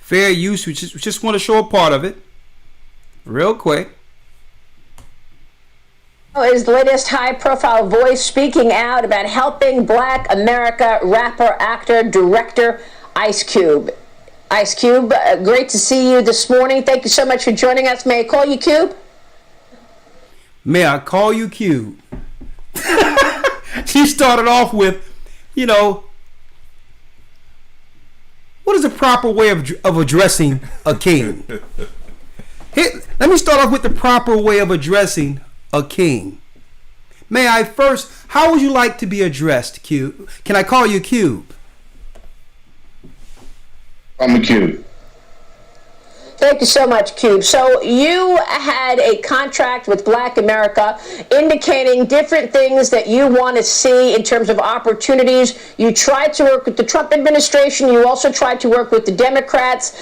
fair use. We just want to show a part of it real quick. His latest high-profile voice speaking out about helping Black America rapper, actor, director Ice Cube. Ice Cube, great to see you this morning. Thank you so much for joining us. May I call you Cube? May I call you Cube? She started off with, you know, what is the proper way of addressing a king? Let me start off with the proper way of addressing a king. May I first, how would you like to be addressed, Cube? Can I call you Cube? I'm a Cube. Thank you so much, Cube. So you had a contract with Black America indicating different things that you want to see in terms of opportunities. You tried to work with the Trump administration. You also tried to work with the Democrats.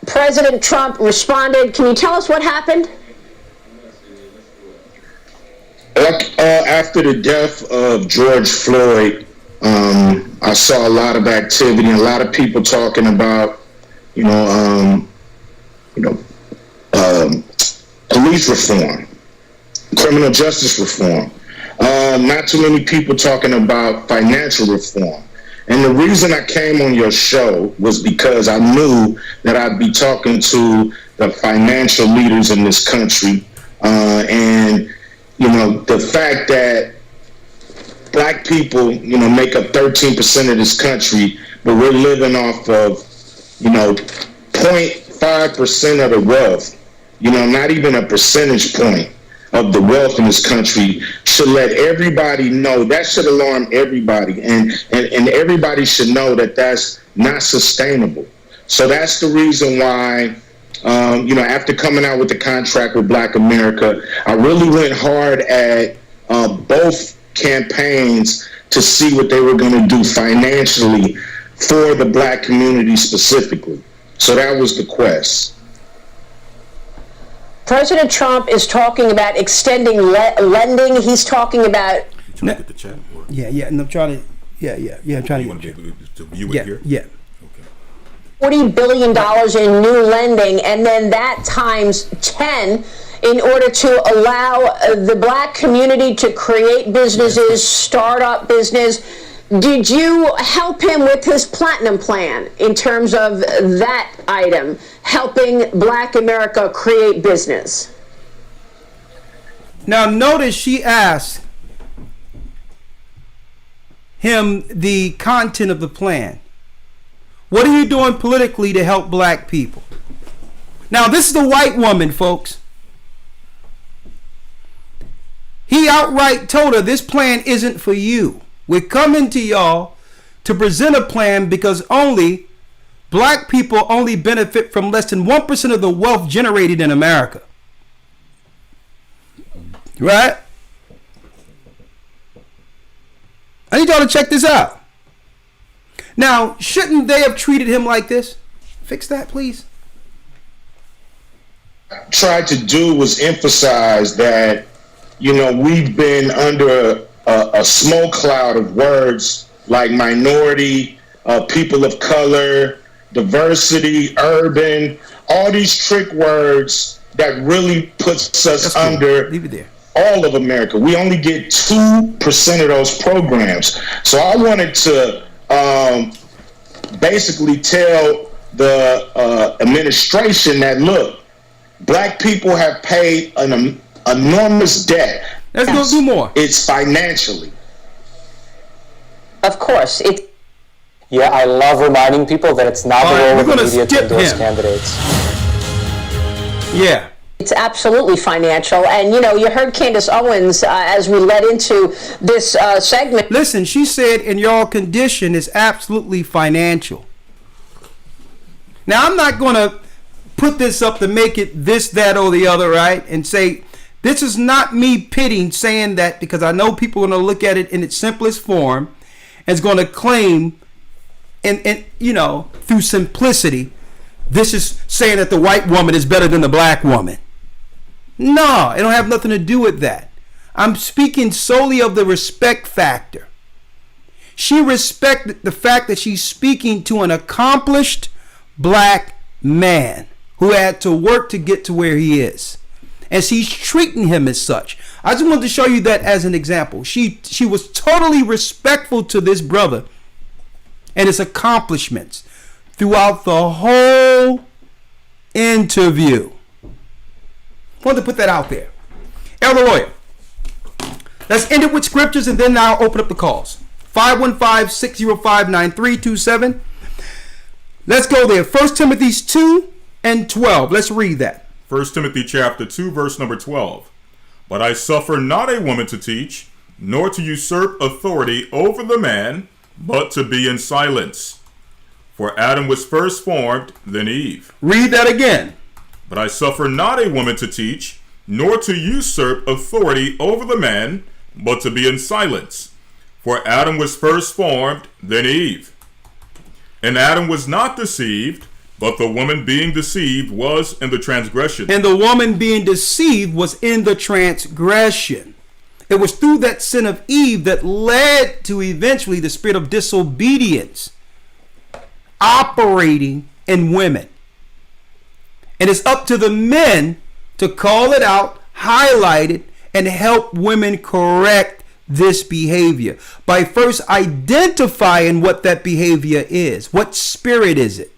President Trump responded. Can you tell us what happened? After the death of George Floyd, I saw a lot of activity, a lot of people talking about, police reform, criminal justice reform. Not too many people talking about financial reform. And the reason I came on your show was because I knew that I'd be talking to the financial leaders in this country, and the fact that Black people, make up 13% of this country, but we're living off of, 0.5% of the wealth, not even a percentage point of the wealth in this country, should let everybody know. That should alarm everybody, and everybody should know that that's not sustainable. So that's the reason why, after coming out with the contract with Black America, I really went hard at both campaigns to see what they were going to do financially for the Black community specifically. So that was the quest. President Trump is talking about extending lending. He's talking about. Trying to get the chat. Yeah. And I'm trying to. I'm trying to. You want to be able to view it here? Yeah. $40 billion in new lending, and then that times 10 in order to allow the Black community to create businesses, start up business. Did you help him with his platinum plan in terms of that item, helping Black America create business? Now notice she asked him the content of the plan. What are you doing politically to help Black people? Now this is the white woman, folks. He outright told her this plan isn't for you. We're coming to y'all to present a plan because only Black people only benefit from less than 1% of the wealth generated in America. Right? I need y'all to check this out. Now, shouldn't they have treated him like this? Fix that, please. Tried to do was emphasize that, we've been under a smoke cloud of words like minority, people of color, diversity, urban, all these trick words that really puts us under Leave it there. all of America. We only get 2% of those programs. So I wanted to basically tell the administration that, look, Black people have paid an enormous debt. Let's go do more. It's financially. Of course. Yeah, I love reminding people that it's not the role of the media to endorse candidates. Yeah. It's absolutely financial. And, you heard Candace Owens as we led into this segment. Listen, she said, in your condition is absolutely financial. Now, I'm not going to put this up to make it this, that, or the other, right? And say, this is not me pitting saying that, because I know people are going to look at it in its simplest form and is going to claim, and through simplicity, this is saying that the white woman is better than the Black woman. No, it don't have nothing to do with that. I'm speaking solely of the respect factor. She respected the fact that she's speaking to an accomplished Black man who had to work to get to where he is. And she's treating him as such. I just wanted to show you that as an example. She was totally respectful to this brother and his accomplishments throughout the whole interview. Wanted to put that out there. Elder Lawyer, let's end it with scriptures and then I'll open up the calls. 515-605-9327. Let's go there. 1 Timothy 2:12. Let's read that. 1 Timothy chapter 2, verse number 12. But I suffer not a woman to teach, nor to usurp authority over the man, but to be in silence. For Adam was first formed, then Eve. Read that again. But I suffer not a woman to teach, nor to usurp authority over the man, but to be in silence. For Adam was first formed, then Eve. And Adam was not deceived, but the woman being deceived was in the transgression. And the woman being deceived was in the transgression. It was through that sin of Eve that led to eventually the spirit of disobedience operating in women. And it's up to the men to call it out, highlight it, and help women correct this behavior by first identifying what that behavior is. What spirit is it?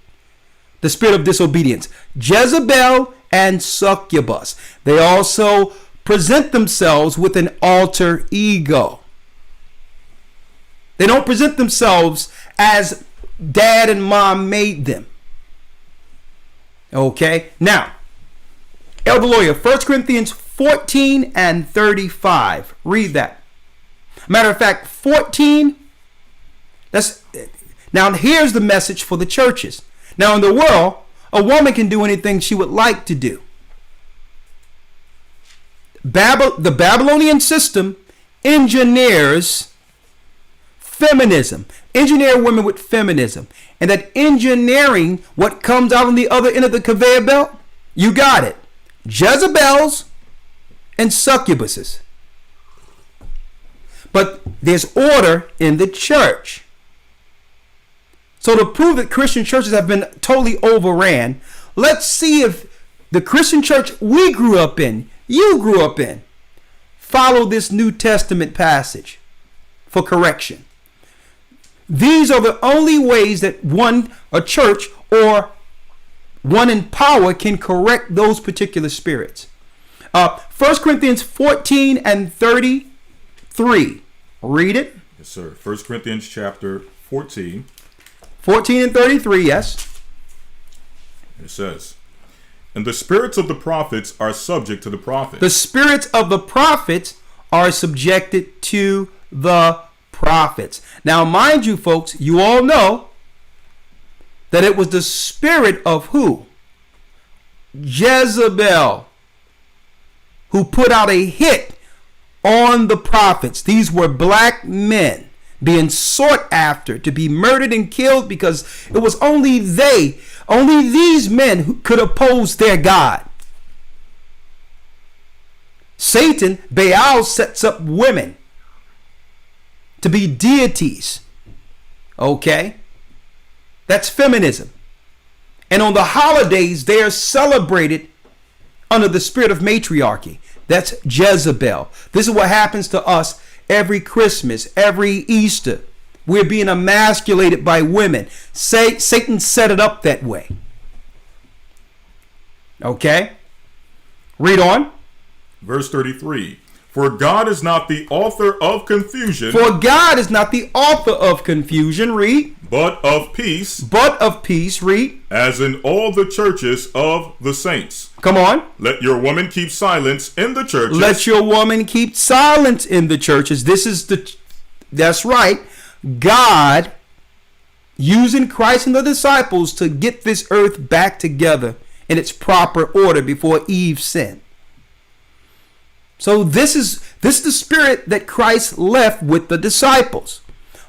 The spirit of disobedience. Jezebel and succubus. They also present themselves with an alter ego. They don't present themselves as dad and mom made them. Okay, now, Elder Lawyer, 1 Corinthians 14:35. Read that. Matter of fact, 14. Now here's the message for the churches. Now in the world, a woman can do anything she would like to do. The Babylonian system engineers feminism. Engineer women with feminism. And that engineering, what comes out on the other end of the conveyor belt, you got it. Jezebels and succubuses. But there's order in the church. So to prove that Christian churches have been totally overran, let's see if the Christian church we grew up in, you grew up in, follow this New Testament passage for correction. These are the only ways that a church or one in power can correct those particular spirits. 1 Corinthians 14:33. Read it. Yes, sir. 1 Corinthians chapter 14. 14:33, yes. It says, and the spirits of the prophets are subject to the prophets. The spirits of the prophets are subjected to the prophets. Now, mind you, folks, you all know that it was the spirit of who? Jezebel, who put out a hit on the prophets. These were black men being sought after to be murdered and killed because it was only these men who could oppose their God. Satan, Baal, sets up women to be deities. Okay? That's feminism. And on the holidays, they are celebrated under the spirit of matriarchy. That's Jezebel. This is what happens to us every Christmas, every Easter. We're being emasculated by women. Satan set it up that way. Okay? Read on. Verse 33. For God is not the author of confusion. For God is not the author of confusion. Read. But of peace. But of peace. Read. As in all the churches of the saints. Come on. Let your woman keep silence in the churches. Let your woman keep silence in the churches. That's right. God using Christ and the disciples to get this earth back together in its proper order before Eve sinned. So this is the spirit that Christ left with the disciples.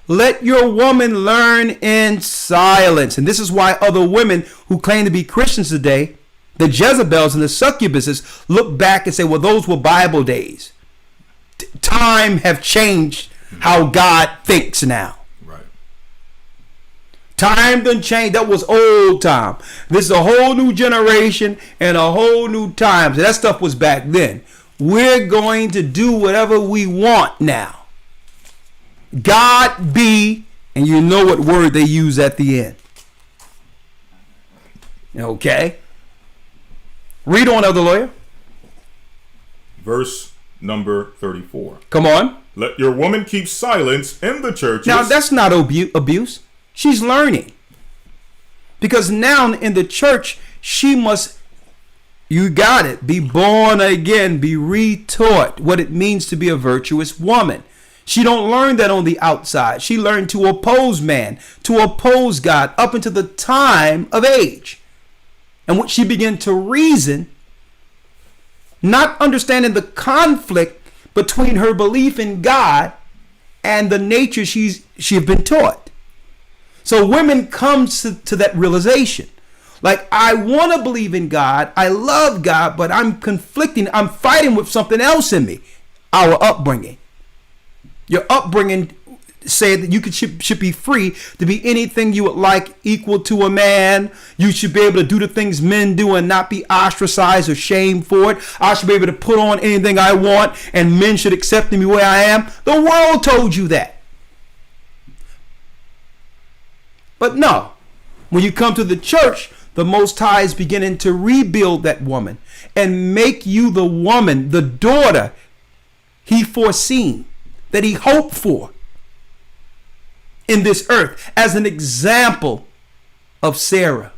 Let your woman learn in silence. And this is why other women who claim to be Christians today, the Jezebels and the succubuses, look back and say, well, those were Bible days. Time have changed how God thinks now. Right. Time done changed. That was old time. This is a whole new generation and a whole new time. So that stuff was back then. We're going to do whatever we want now. God be, and you know what word they use at the end. Okay. Read on, Elder Lawyer. Verse number 34. Come on. Let your woman keep silence in the churches. Now, that's not abuse. She's learning. Because now in the church, she must, you got it, be born again, be retaught what it means to be a virtuous woman. She don't learn that on the outside. She learned to oppose man, to oppose God up until the time of age. And when she began to reason, not understanding the conflict between her belief in God and the nature she's been taught. So women come to that realization. Like, I want to believe in God. I love God, but I'm conflicting. I'm fighting with something else in me. Our upbringing. Your upbringing said that you should be free to be anything you would like, equal to a man. You should be able to do the things men do and not be ostracized or shamed for it. I should be able to put on anything I want and men should accept me where I am. The world told you that. But no, when you come to the church, the Most High is beginning to rebuild that woman and make you the woman, the daughter he foreseen, that he hoped for in this earth, as an example of Sarah.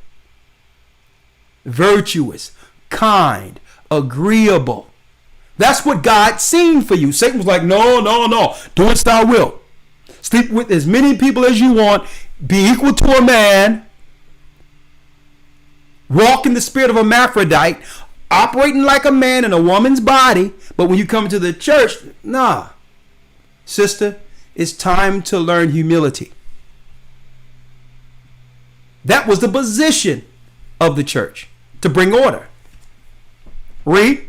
Virtuous, kind, agreeable. That's what God seen for you. Satan was like, no. Do as thou wilt. Sleep with as many people as you want. Be equal to a man. Walk in the spirit of a hermaphrodite. Operating like a man in a woman's body. But when you come to the church, nah. Sister, it's time to learn humility. That was the position of the church, to bring order. Read.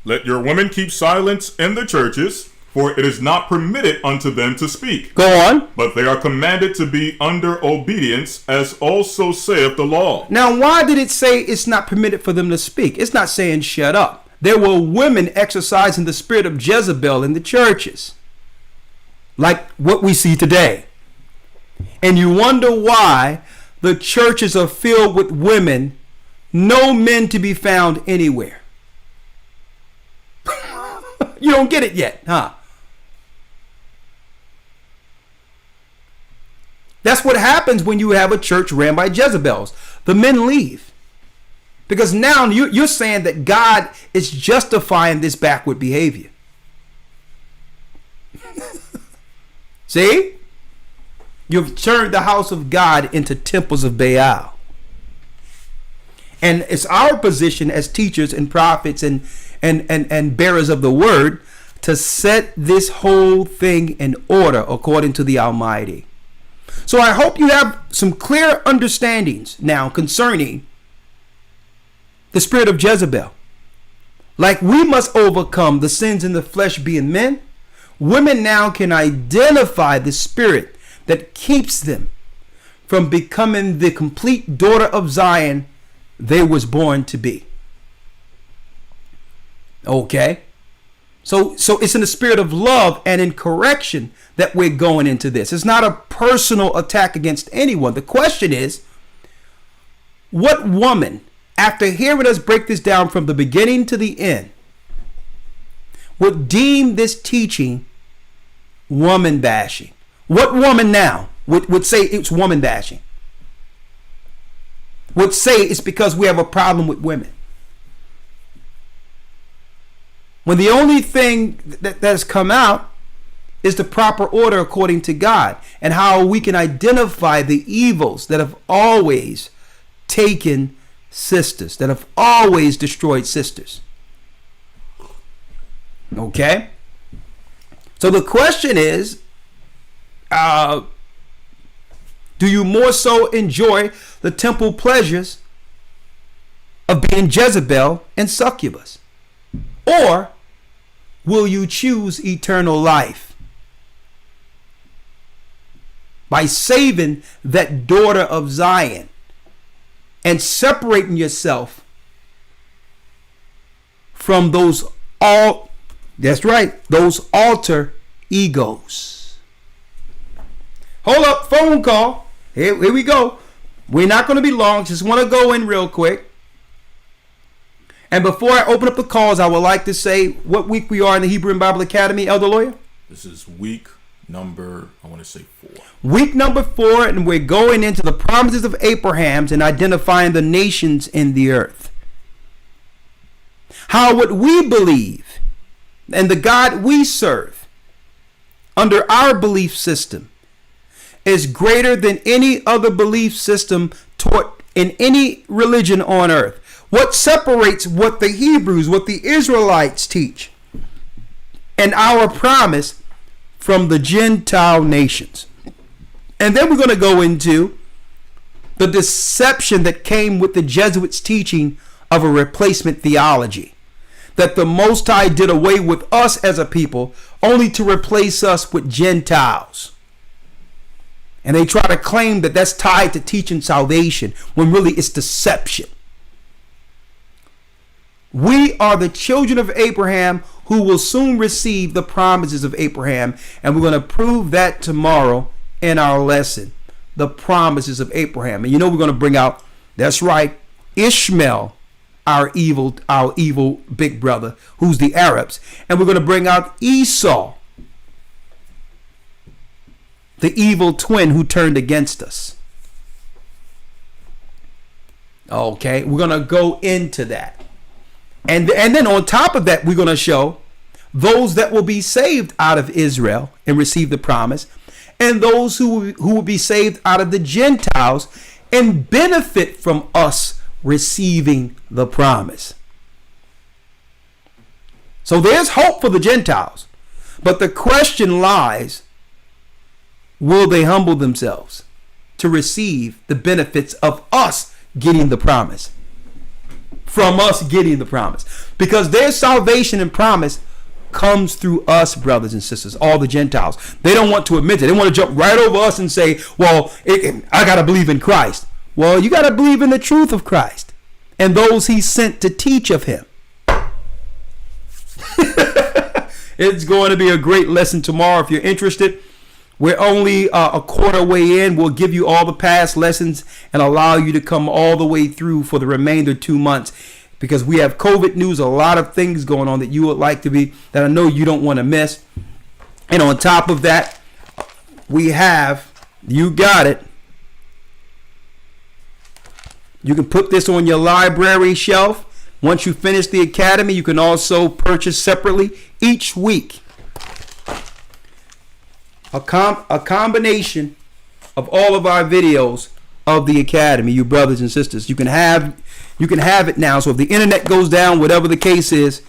Let your women keep silence in the churches, for it is not permitted unto them to speak. Go on. But they are commanded to be under obedience, as also saith the law. Now, why did it say it's not permitted for them to speak? It's not saying shut up. There were women exercising the spirit of Jezebel in the churches, like what we see today. And you wonder why the churches are filled with women, no men to be found anywhere. You don't get it yet, huh? That's what happens when you have a church ran by Jezebels. The men leave. Because now you're saying that God is justifying this backward behavior. See? You've turned the house of God into temples of Baal. And it's our position as teachers and prophets and bearers of the word to set this whole thing in order according to the Almighty. So I hope you have some clear understandings now concerning the spirit of Jezebel. Like we must overcome the sins in the flesh being men, women now can identify the spirit that keeps them from becoming the complete daughter of Zion they was born to be. Okay? So it's in the spirit of love and in correction that we're going into this. It's not a personal attack against anyone. The question is, what woman, after hearing us break this down from the beginning to the end, would deem this teaching woman bashing? What woman now would say it's woman bashing? Would say it's because we have a problem with women? When the only thing that has come out is the proper order according to God, and how we can identify the evils that have always taken sisters, that have always destroyed sisters. Okay? So the question is, do you more so enjoy the temple pleasures of being Jezebel and succubus? Or will you choose eternal life? by saving that daughter of Zion and separating yourself from those those alter egos. Hold up, phone call. Here we go. We're not going to be long. Just want to go in real quick. And before I open up the calls, I would like to say what week we are in the Hebrew and Bible Academy, Elder Lawyer. This is week number, I want to say 4. Week number 4, and we're going into the promises of Abraham's and identifying the nations in the earth. How what we believe and the God we serve under our belief system is greater than any other belief system taught in any religion on earth. What separates what the Hebrews, what the Israelites teach, and our promise from the Gentile nations. And then we're going to go into the deception that came with the Jesuits' teaching of a replacement theology. That the Most High did away with us as a people only to replace us with Gentiles. And they try to claim that that's tied to teaching salvation when really it's deception. We are the children of Abraham who will soon receive the promises of Abraham. And we're going to prove that tomorrow in our lesson. The promises of Abraham. And you know we're going to bring out, that's right, Ishmael, our evil big brother, who's the Arabs. And we're going to bring out Esau, the evil twin who turned against us. Okay, we're going to go into that. And then on top of that, we're going to show those that will be saved out of Israel and receive the promise, and those who will be saved out of the Gentiles and benefit from us receiving the promise. So there's hope for the Gentiles. But the question lies, will they humble themselves to receive the benefits of us getting the promise? From us getting the promise. Because their salvation and promise comes through us, brothers and sisters, all the Gentiles. They don't want to admit it. They want to jump right over us and say, well, I got to believe in Christ. Well, you got to believe in the truth of Christ and those he sent to teach of him. It's going to be a great lesson tomorrow. If you're interested, we're only a quarter way in. We'll give you all the past lessons and allow you to come all the way through for the remainder 2 months, because we have COVID news, a lot of things going on that you would like to be, that I know you don't want to miss. And on top of that, we have, you got it, you can put this on your library shelf. Once you finish the academy, you can also purchase separately each week a combination of all of our videos of the academy, you brothers and sisters. You can have it now. So if the internet goes down, whatever the case is,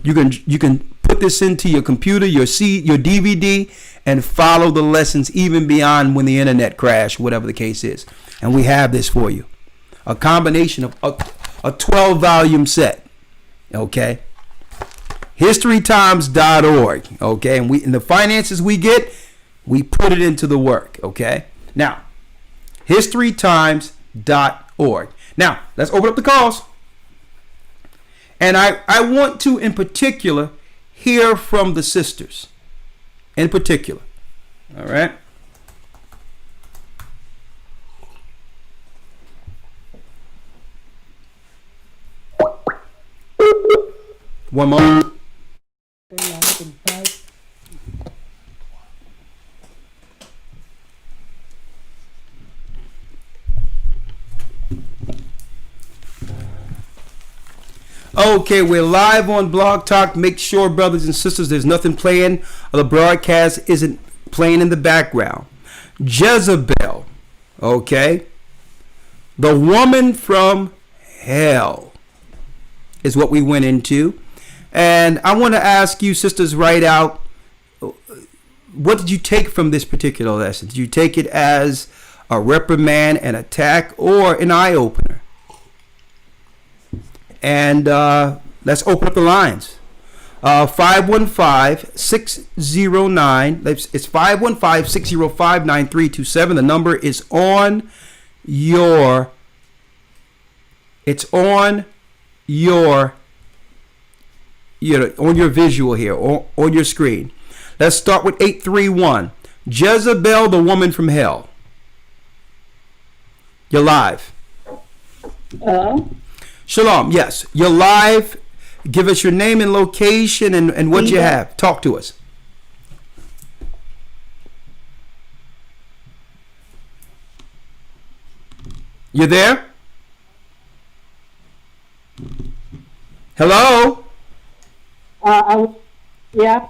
you can put this into your computer, your DVD, and follow the lessons even beyond when the internet crashes, whatever the case is. And we have this for you, a combination of a 12-volume set. Okay. historytimes.org. Okay. And the finances we get, we put it into the work. Okay. Now, historytimes.org. Now, let's open up the calls. And I want to, in particular, hear from the sisters. In particular. All right. One more. Okay, we're live on Blog Talk. Make sure, brothers and sisters, there's nothing playing. The broadcast isn't playing in the background. Jezebel, okay? The woman from hell is what we went into. And I want to ask you, sisters, right out, what did you take from this particular lesson? Did you take it as a reprimand, an attack, or an eye-opener? And let's open up the lines. 515-609. It's 515-605-9327. The number is on your. It's on your. On your visual here, on your screen. Let's start with 831. Jezebel, the woman from hell. You're live. Hello? Shalom. Yes, you're live. Give us your name and location and what you have. Talk to us. You there? Hello? Yeah.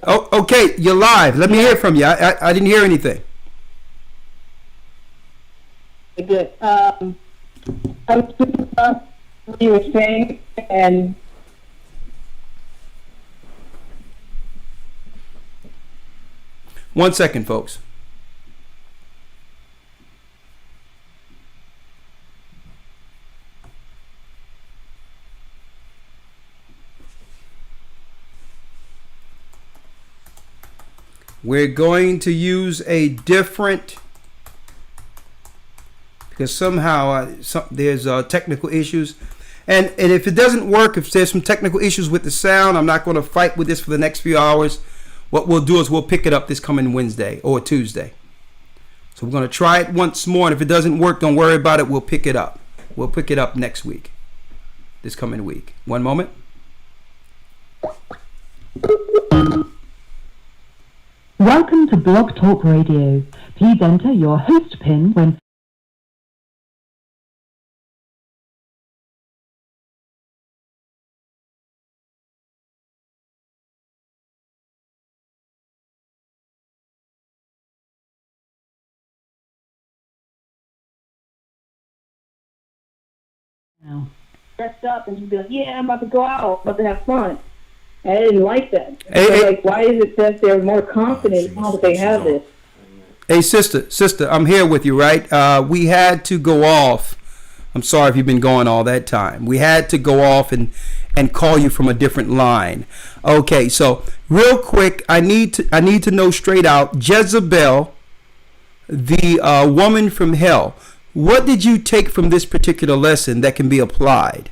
Oh, okay. You're live. Let me hear from you. I didn't hear anything. Good. I was thinking about what you were saying, and One second, folks. We're going to use a different, because somehow there's technical issues. And if it doesn't work, if there's some technical issues with the sound, I'm not going to fight with this for the next few hours. What we'll do is we'll pick it up this coming Wednesday or Tuesday. So we're going to try it once more. And if it doesn't work, don't worry about it. We'll pick it up. We'll pick it up next week, this coming week. One moment. Welcome to Blog Talk Radio. Please enter your host pin when dressed up and just be like, yeah, I'm about to go out, about to have fun. And I didn't like that. Hey, So, hey. like, why is it that they're more confident now that they have this? Hey, sister, I'm here with you, right? We had to go off. I'm sorry if you've been going all that time. We had to go off and call you from a different line. Okay, so real quick, I need to know straight out, Jezebel, the woman from hell. What did you take from this particular lesson that can be applied?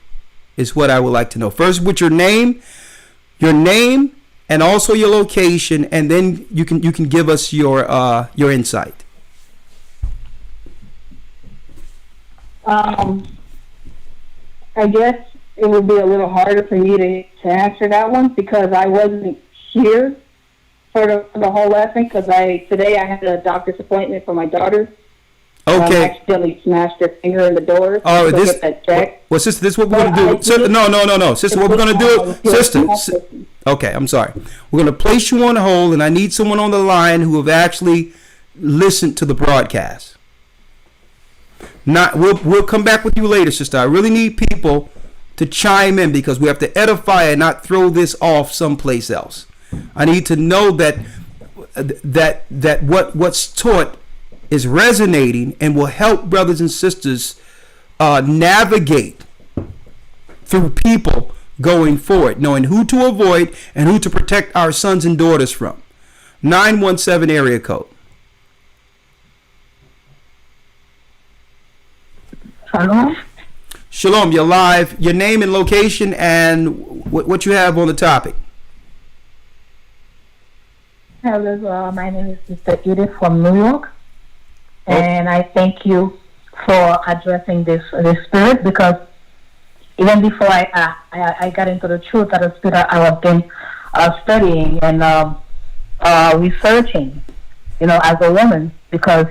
Is what I would like to know. First, with your name, and also your location, and then you can give us your insight. I guess it would be a little harder for me to answer that one because I wasn't here for the whole lesson because today I had a doctor's appointment for my daughter. Okay. I accidentally smashed her finger in the door. Oh, to this. get that checked. Well, sister, this is what we're gonna do. No, sister. What we're gonna do, sister. Okay, I'm sorry. We're gonna place you on hold, and I need someone on the line who have actually listened to the broadcast. We'll come back with you later, sister. I really need people to chime in because we have to edify and not throw this off someplace else. I need to know that what's taught is resonating and will help brothers and sisters navigate through people going forward, knowing who to avoid and who to protect our sons and daughters from. 917 area code. Hello? Shalom, you're live. Your name and location and what you have on the topic. Hello, my name is Mr. Edith from New York, and I thank you for addressing this spirit because even before I got into the truth of the spirit, I have been studying and researching, as a woman because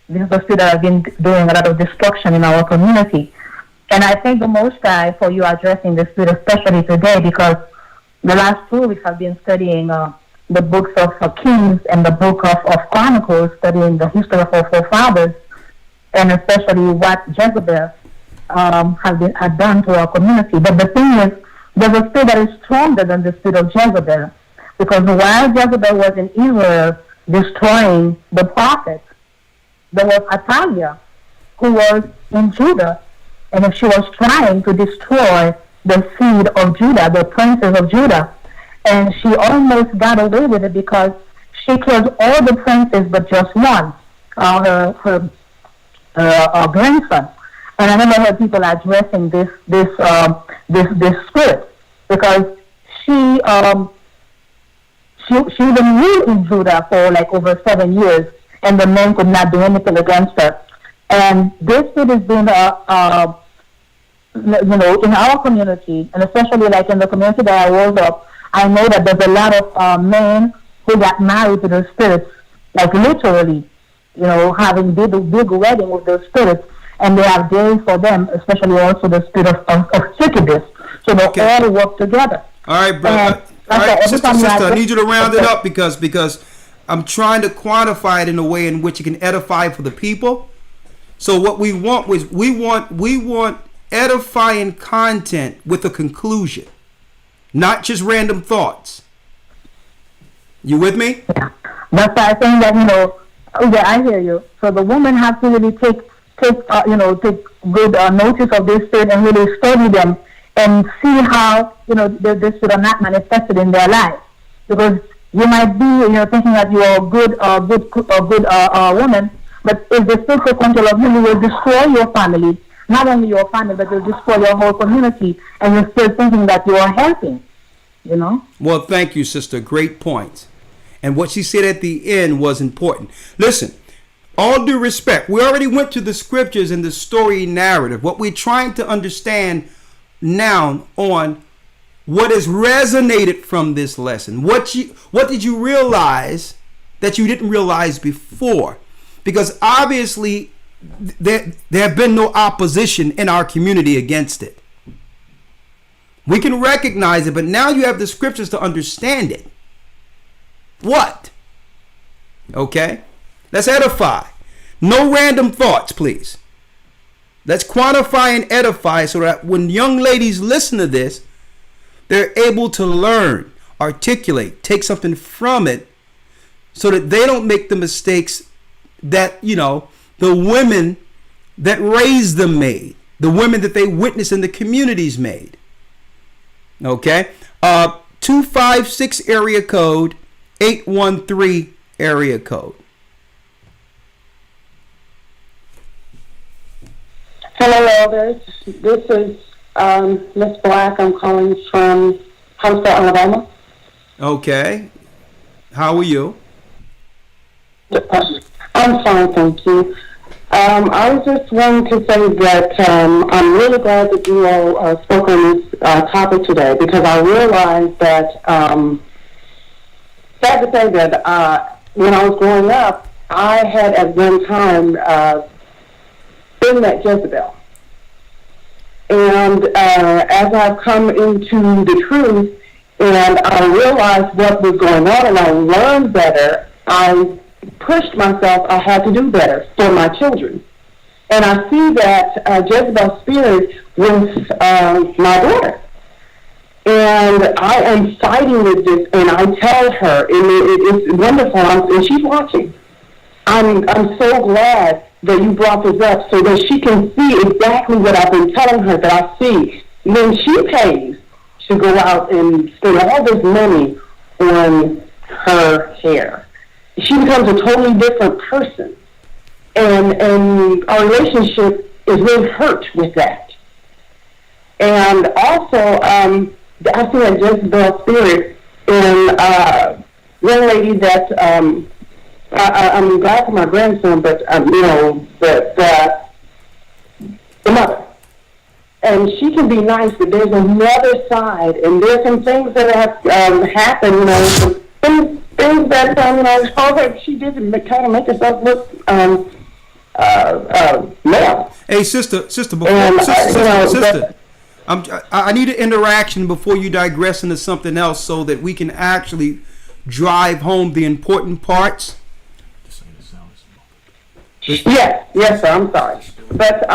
this is the spirit that has been doing a lot of destruction in our community. And I thank the Most High for you addressing the spirit, especially today, because the last 2 weeks I've been studying the books of Kings and the book of Chronicles, studying the history of our forefathers, and especially what Jezebel had done to our community. But the thing is, there's a spirit that is stronger than the spirit of Jezebel, because while Jezebel was in Israel destroying the prophets, there was Atalia, who was in Judah, and she was trying to destroy the the seed of Judah, the princes of Judah. And she almost got away with it because she killed all the princes but just one, her grandson. And I never heard people addressing this spirit because she even ruled in Judah for like over 7 years, and the men could not do anything against her. And this spirit has been in our community, and especially like in the community that I was up, I know that there's a lot of men who got married to those spirits, like literally, having big wedding with those spirits, and they have days for them, especially also the spirit of succubus. So they all work together. All right, brother. All right, sister, I need you to round it up because I'm trying to quantify it in a way in which it can edify for the people. So what we want we want edifying content with a conclusion, not just random thoughts. You with me? Yeah. That's why I think that yeah, I hear you. So the woman has to really take good notice of this spirit and really study them and see how this should are not manifested in their lives. Because you might be thinking that you are a good woman, but if the spiritual control of you will destroy your family, not only your family, but will destroy your whole community, and you're still thinking that you are helping. Well, thank you, sister. Great point. And what she said at the end was important. Listen, all due respect, we already went to the scriptures and the story narrative. What we're trying to understand now on what has resonated from this lesson. What did you realize that you didn't realize before? Because obviously there have been no opposition in our community against it. We can recognize it, but now you have the scriptures to understand it. What? Okay? Let's edify. No random thoughts, please. Let's quantify and edify so that when young ladies listen to this, they're able to learn, articulate, take something from it so that they don't make the mistakes that, the women that raised them made, the women that they witnessed in the communities made. Okay? 256 area code, 813 area code. Hello, elders. This is Miss Black. I'm calling from Huntsville, Alabama. Okay. How are you? I'm fine, thank you. I was just wanting to say that I'm really glad that you all spoke on this topic today, because I realized that, sad to say that when I was growing up, I had at one time been that Jezebel. And as I've come into the truth and I realized what was going on and I learned better, I pushed myself, I had to do better for my children. And I see that Jezebel spirit with my daughter. And I am fighting with this, and I tell her, and it's wonderful, and she's watching. I'm so glad that you brought this up so that she can see exactly what I've been telling her that I see. Then she pays to go out and spend all this money on her hair. She becomes a totally different person. And our relationship is really hurt with that. And also, I've seen a Jezebel spirit in a young lady that I'm glad for my grandson, but the mother. And she can be nice, but there's another side, and there's some things that have happened, some things that she did to kind of make herself look male. Hey, sister, sister, I need an interaction before you digress into something else so that we can actually drive home the important parts. Yes, sir. I'm sorry, but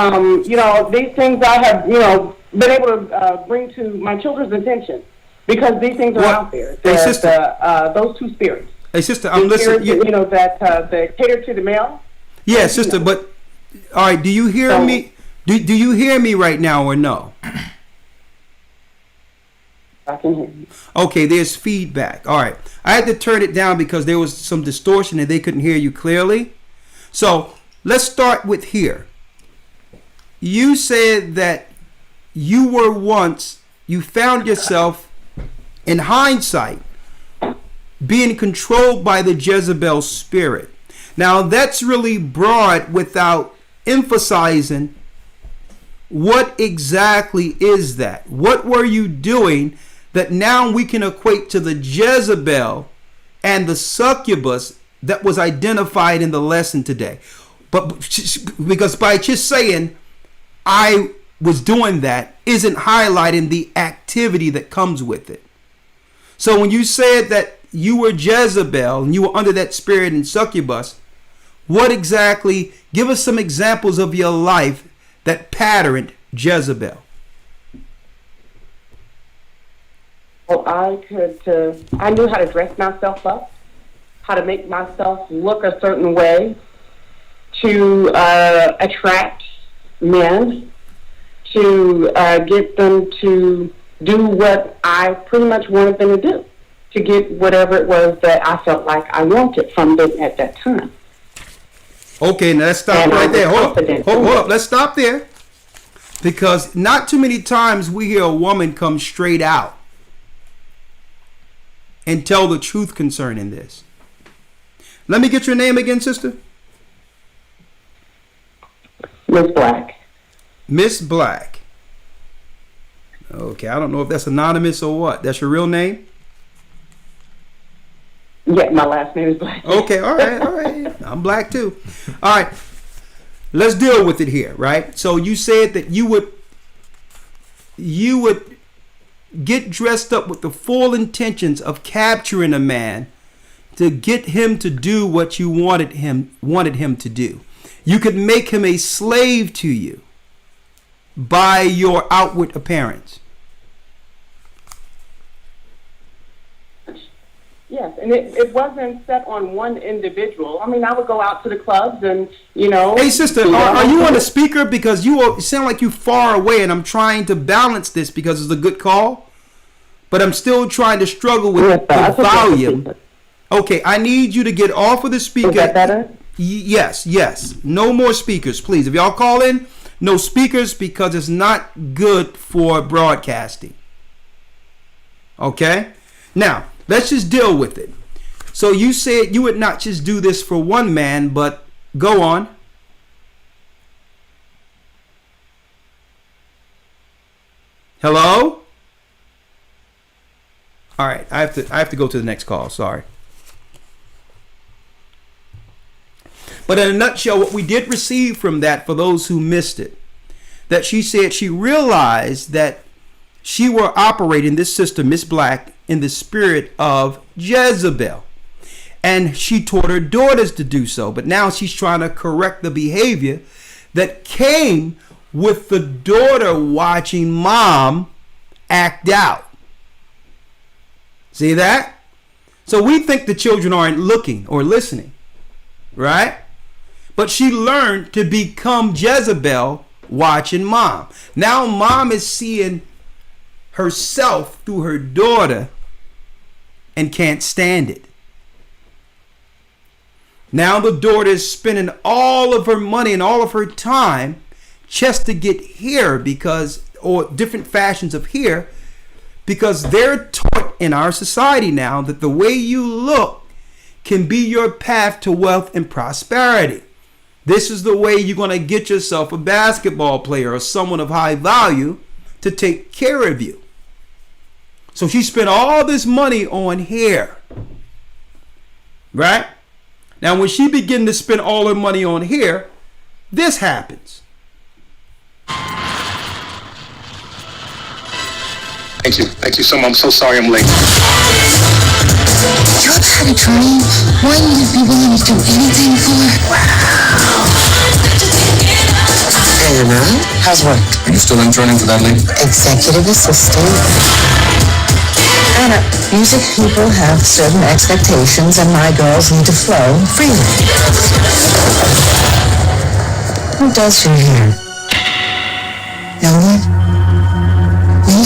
these things I have been able to bring to my children's attention because these things are out there. Hey, sister, those two spirits. Hey, sister, I'm listening. That cater to the male. Yeah, sister, but all right. Do you hear me? Do you hear me right now or no? can hear you. Okay, there's feedback. All right. I had to turn it down because there was some distortion and they couldn't hear you clearly. So let's start with here. You said that you found yourself, in hindsight, being controlled by the Jezebel spirit. Now, that's really broad without emphasizing what exactly is that. What were you doing that now we can equate to the Jezebel and the succubus that was identified in the lesson today? But because by just saying I was doing that isn't highlighting the activity that comes with it. So when you said that you were Jezebel and you were under that spirit and succubus, what exactly, give us some examples of your life that patterned Jezebel. Well, I knew how to dress myself up, how to make myself look a certain way, to attract men, to get them to do what I pretty much wanted them to do, to get whatever it was that I felt like I wanted from them at that time. Okay, now let's stop right there. Hold up. Let's stop there. Because not too many times we hear a woman come straight out and tell the truth concerning this. Let me get your name again, sister. Miss Black. Miss Black. Okay, I don't know if that's anonymous or what. That's your real name? Yeah, my last name is Black. Okay, all right. I'm black too. All right, let's deal with it here, right? So you said that you would get dressed up with the full intentions of capturing a man to get him to do what you wanted him to do. You could make him a slave to you by your outward appearance. Yes, and it wasn't set on one individual. I mean, I would go out to the clubs and, you know... Hey, sister, are you on the speaker? Because you sound like you're far away, and I'm trying to balance this because it's a good call. But I'm still trying to struggle with the volume. Okay, I need you to get off of the speaker. Is that better? Yes. No more speakers, please. If y'all call in, no speakers because it's not good for broadcasting. Okay? Now, let's just deal with it. So you said you would not just do this for one man, but go on. Hello? All right, I have to go to the next call. Sorry. But in a nutshell, what we did receive from that, for those who missed it, that she said she realized that she were operating, this sister, Miss Black, in the spirit of Jezebel. And she taught her daughters to do so. But now she's trying to correct the behavior that came with the daughter watching mom act out. See that? So we think the children aren't looking or listening, right? But she learned to become Jezebel watching mom. Now mom is seeing herself through her daughter and can't stand it. Now the daughter is spending all of her money and all of her time just to get hair or different fashions of hair, because they're taught in our society now that the way you look can be your path to wealth and prosperity. This is the way you're going to get yourself a basketball player or someone of high value to take care of you. So she spent all this money on hair, right? Now, when she began to spend all her money on hair, this happens. Thank you so much. I'm so sorry I'm late. You ever had a dream one you'd be willing to do anything for? Wow. Anna, how's work? Are you still interning for that lady? Executive assistant. Anna, music people have certain expectations and my girls need to flow freely. Who does your hair? No one? Me?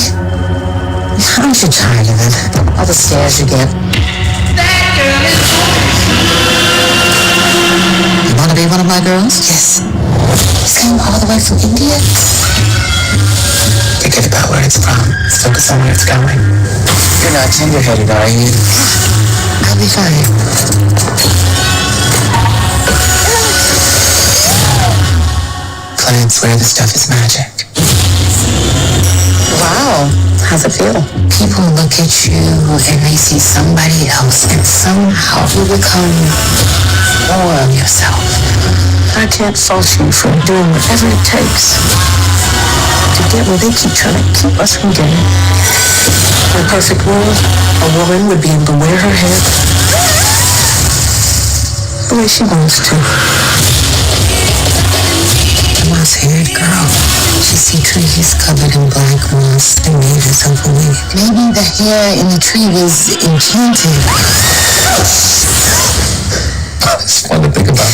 How's your time? it. All the stares you get. You want to be one of my girls? Yes. You came all the way from India? Forget about where it's from. Let's focus on where it's going. You're not tender-headed, are you? I'll be fine. Plants where the stuff is magic. Wow. How's it feel? People look at you and they see somebody else, and somehow you become more of yourself. I can't fault you for doing whatever it takes to get where they keep trying to keep us from getting. In a perfect world, a woman would be able to wear her hair the way she wants to. A moss-haired girl. She see trees covered in black moss and made herself a wig. Maybe the hair in the tree was enchanted. It's fun to think about.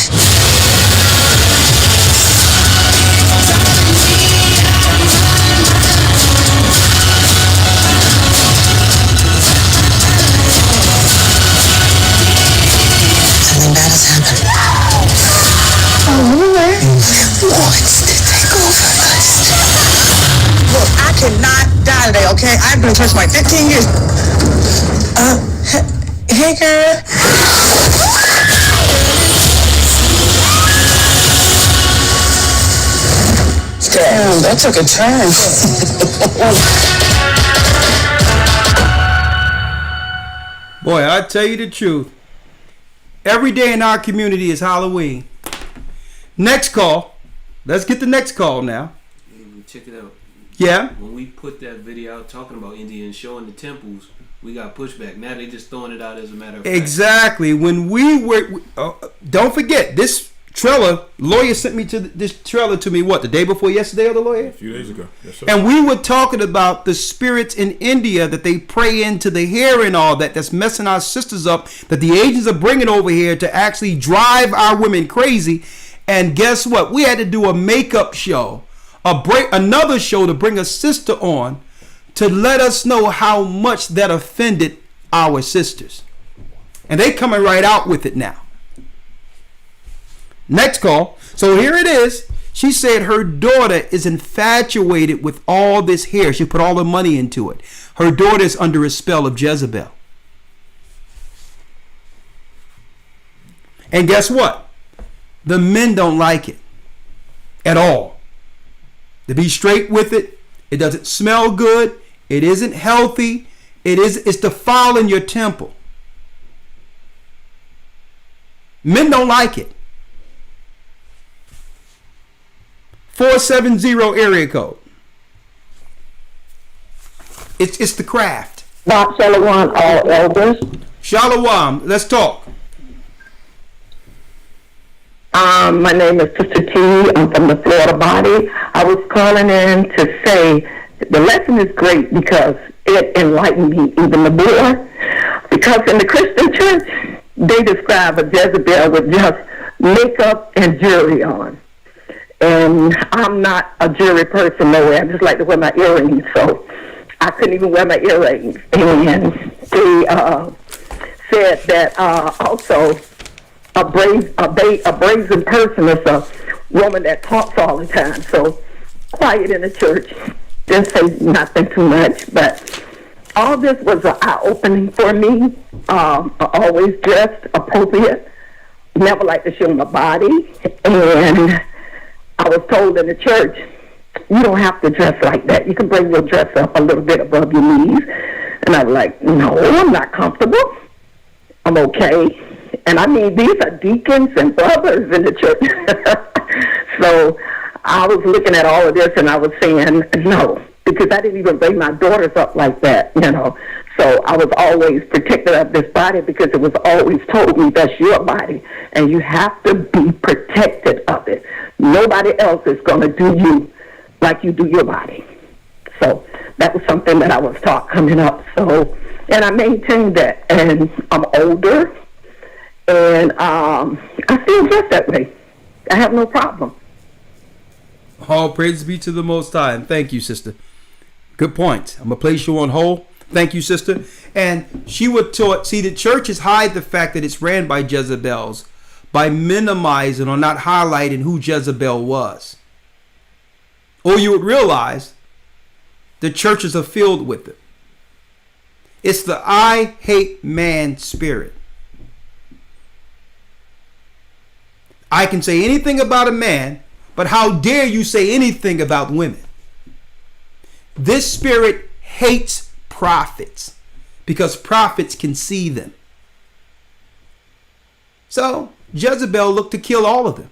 Something bad has happened. Wants to take over us. Look, I cannot die today, okay? I've been in church for like 15 years. Hey, girl. Damn, that took a turn. Boy, I tell you the truth. Every day in our community is Halloween. Next call. Let's get the next call now. Check it out. Yeah. When we put that video out talking about India and showing the temples, we got pushback. Now they just throwing it out as a matter of fact. Exactly. When we were, don't forget this trailer. Lawyer sent me to this trailer to me. What, the day before yesterday, or the lawyer? A few days ago. Yes, sir. And we were talking about the spirits in India that they pray into the hair and all that. That's messing our sisters up. That the agents are bringing over here to actually drive our women crazy. And guess what? We had to do a makeup show, another show to bring a sister on to let us know how much that offended our sisters. And they coming right out with it now. Next call. So here it is. She said her daughter is infatuated with all this hair. She put all her money into it. Her daughter is under a spell of Jezebel. And guess what? The men don't like it at all. To be straight with it, it doesn't smell good. It isn't healthy. It's defiling your temple. Men don't like it. 470 area code. It's the craft. Bob Shalom, all elders. Shalom. Let's talk. My name is Sister T. I'm from the Florida body. I was calling in to say the lesson is great because it enlightened me even more. Because in the Christian church, they describe a Jezebel with just makeup and jewelry on. And I'm not a jewelry person, no way. I just like to wear my earrings, so I couldn't even wear my earrings. And they said that also a brazen person is a woman that talks all the time. So quiet in the church, didn't say nothing too much, but all this was an eye-opening for me. I always dressed appropriate, never liked to show my body, and I was told in the church, you don't have to dress like that. You can bring your dress up a little bit above your knees. And I was like, no, I'm not comfortable. I'm okay. And I mean, these are deacons and brothers in the church. So I was looking at all of this and I was saying, no, because I didn't even bring my daughters up like that, you know. So I was always protective of this body because it was always told me that's your body and you have to be protected of it. Nobody else is going to do you like you do your body. So that was something that I was taught coming up. So, and I maintained that. And I'm older, and I still dress that way. I have no problem. All praise be to the Most High. And thank you, sister. Good point. I'm going to place you on hold. Thank you, sister. And she would taught, see, the churches hide the fact that it's ran by Jezebels by minimizing or not highlighting who Jezebel was. Or you would realize the churches are filled with it. It's the I hate man spirit. I can say anything about a man, but how dare you say anything about women? This spirit hates prophets because prophets can see them. So Jezebel looked to kill all of them.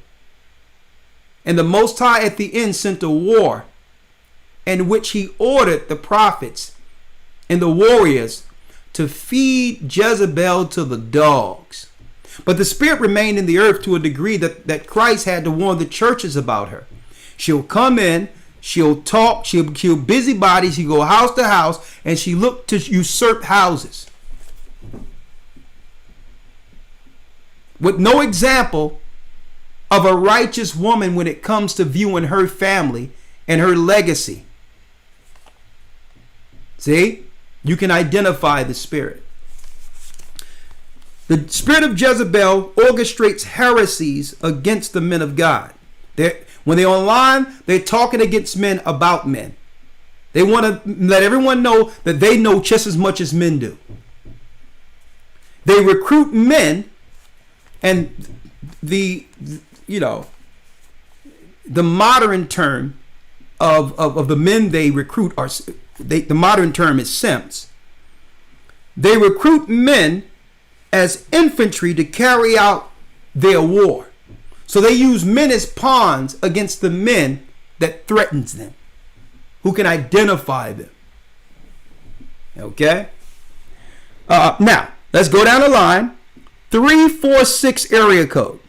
And the Most High at the end sent a war in which he ordered the prophets and the warriors to feed Jezebel to the dogs. But the spirit remained in the earth to a degree that Christ had to warn the churches about her. She'll come in, she'll talk, she'll busybody, she'll go house to house, and she looked to usurp houses. With no example of a righteous woman when it comes to viewing her family and her legacy. See? You can identify the spirit. The spirit of Jezebel orchestrates heresies against the men of God. When they're online, they're talking against men about men. They want to let everyone know that they know just as much as men do. They recruit men, and the modern term of the men they recruit the modern term is simps. They recruit men as infantry to carry out their war. So they use men as pawns against the men that threatens them, who can identify them. Okay? Now, let's go down the line. 346 area code.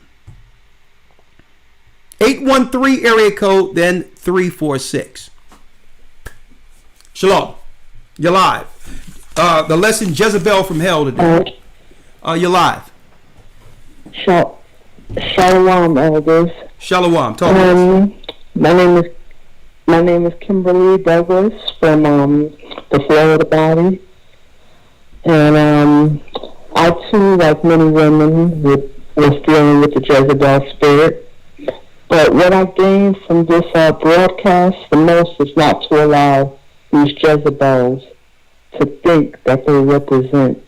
813 area code, then 346. Shalom. You're live. The lesson Jezebel from Hell today. You're live. Shalom, elders. Shalom. Talk to us. My name is Kimberly Douglas from the Florida body, and I too, like many women, was dealing with the Jezebel spirit. But what I gained from this broadcast the most is not to allow these Jezebels to think that they represent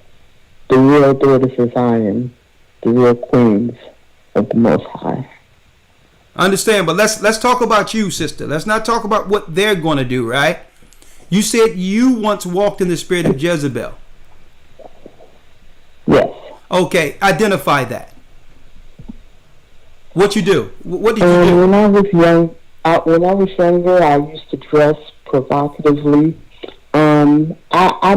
the real daughters of Zion, the real queens of the Most High. I understand, but let's talk about you, sister. Let's not talk about what they're going to do, right? You said you once walked in the spirit of Jezebel. Yes. Okay, identify that. What you do? What did you do? When I was younger, I used to dress provocatively. I'm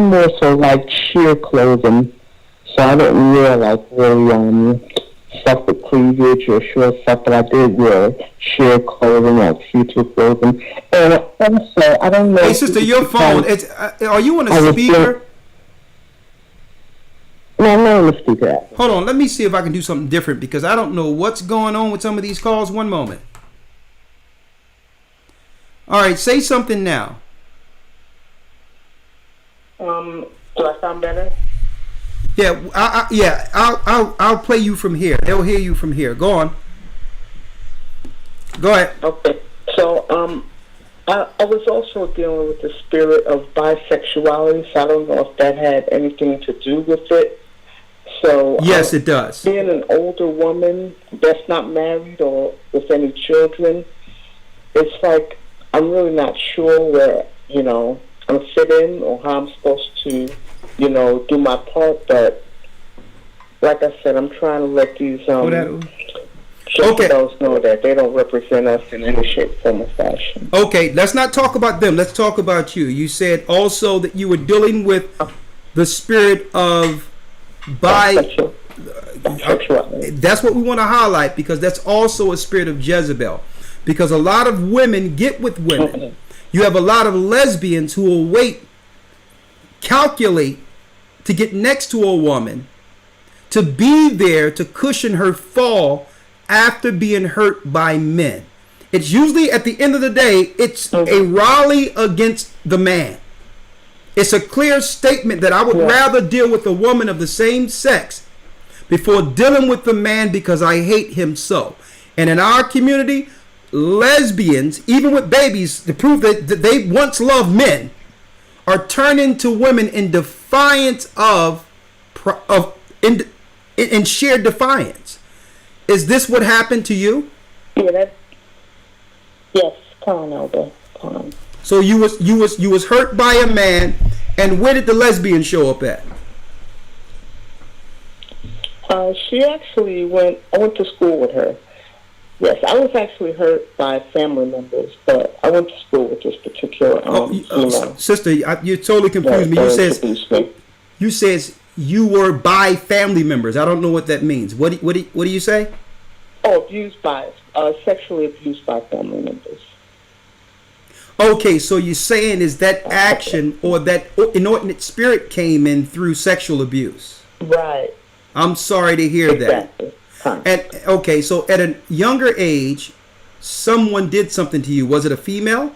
more so like sheer clothing, so I didn't wear like really stuff with cleavage or short stuff, but I did wear sheer clothing, like future clothing. And also, I don't know. Hey, sister, your phone. Are you on a speaker? No, I'm not on the speaker. Hold on, let me see if I can do something different because I don't know what's going on with some of these calls. One moment. All right, say something now. Do I sound better? Yeah, I'll play you from here. They'll hear you from here. Go on. Go ahead. Okay. So, I was also dealing with the spirit of bisexuality, so I don't know if that had anything to do with it. So yes, it does. Being an older woman that's not married or with any children, it's like I'm really not sure where, I'm fit in or how I'm supposed to, do my part. But like I said, I'm trying to let these Jezebels know that they don't represent us in any shape, form, or fashion. Okay, let's not talk about them. Let's talk about you. You said also that you were dealing with the spirit of that's what we want to highlight, because that's also a spirit of Jezebel. Because a lot of women get with women. You have a lot of lesbians who will calculate to get next to a woman, to be there to cushion her fall after being hurt by men. It's usually at the end of the day, it's a rally against the man. It's a clear statement that I would rather deal with a woman of the same sex before dealing with the man because I hate him so. And in our community, lesbians, even with babies, to prove that they once loved men, are turning to women in defiance in sheer defiance. Is this what happened to you? Yeah, yes, come on, Elder. Come on. So you was hurt by a man, and where did the lesbian show up at? She actually I went to school with her. Yes, I was actually hurt by family members, but I went to school with this particular female. Sister, you totally confused me. You says you were by family members. I don't know what that means. What do you say? Oh, sexually abused by family members. Okay, so you're saying is that action or that inordinate spirit came in through sexual abuse? Right. I'm sorry to hear that. And okay, so at a younger age, someone did something to you. Was it a female?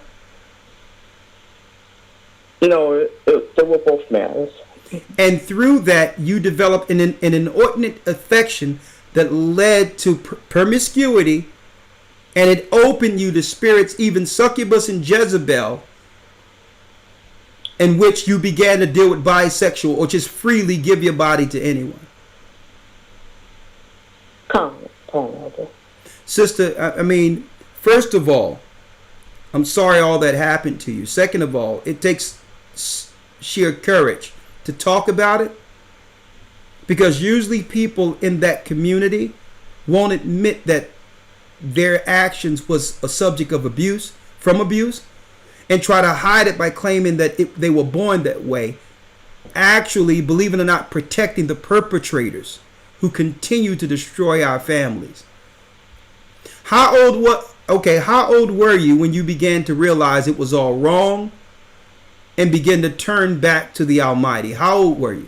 No, they were both males. And through that, you developed an inordinate affection that led to promiscuity, and it opened you to spirits, even succubus and Jezebel, in which you began to deal with bisexual or just freely give your body to anyone. Come. Sister, I mean, first of all, I'm sorry all that happened to you. Second of all, it takes sheer courage to talk about it, because usually people in that community won't admit that their actions was a subject of abuse, and try to hide it by claiming that they were born that way, actually, believe it or not, protecting the perpetrators who continue to destroy our families. How old were you when you began to realize it was all wrong and begin to turn back to the Almighty? How old were you?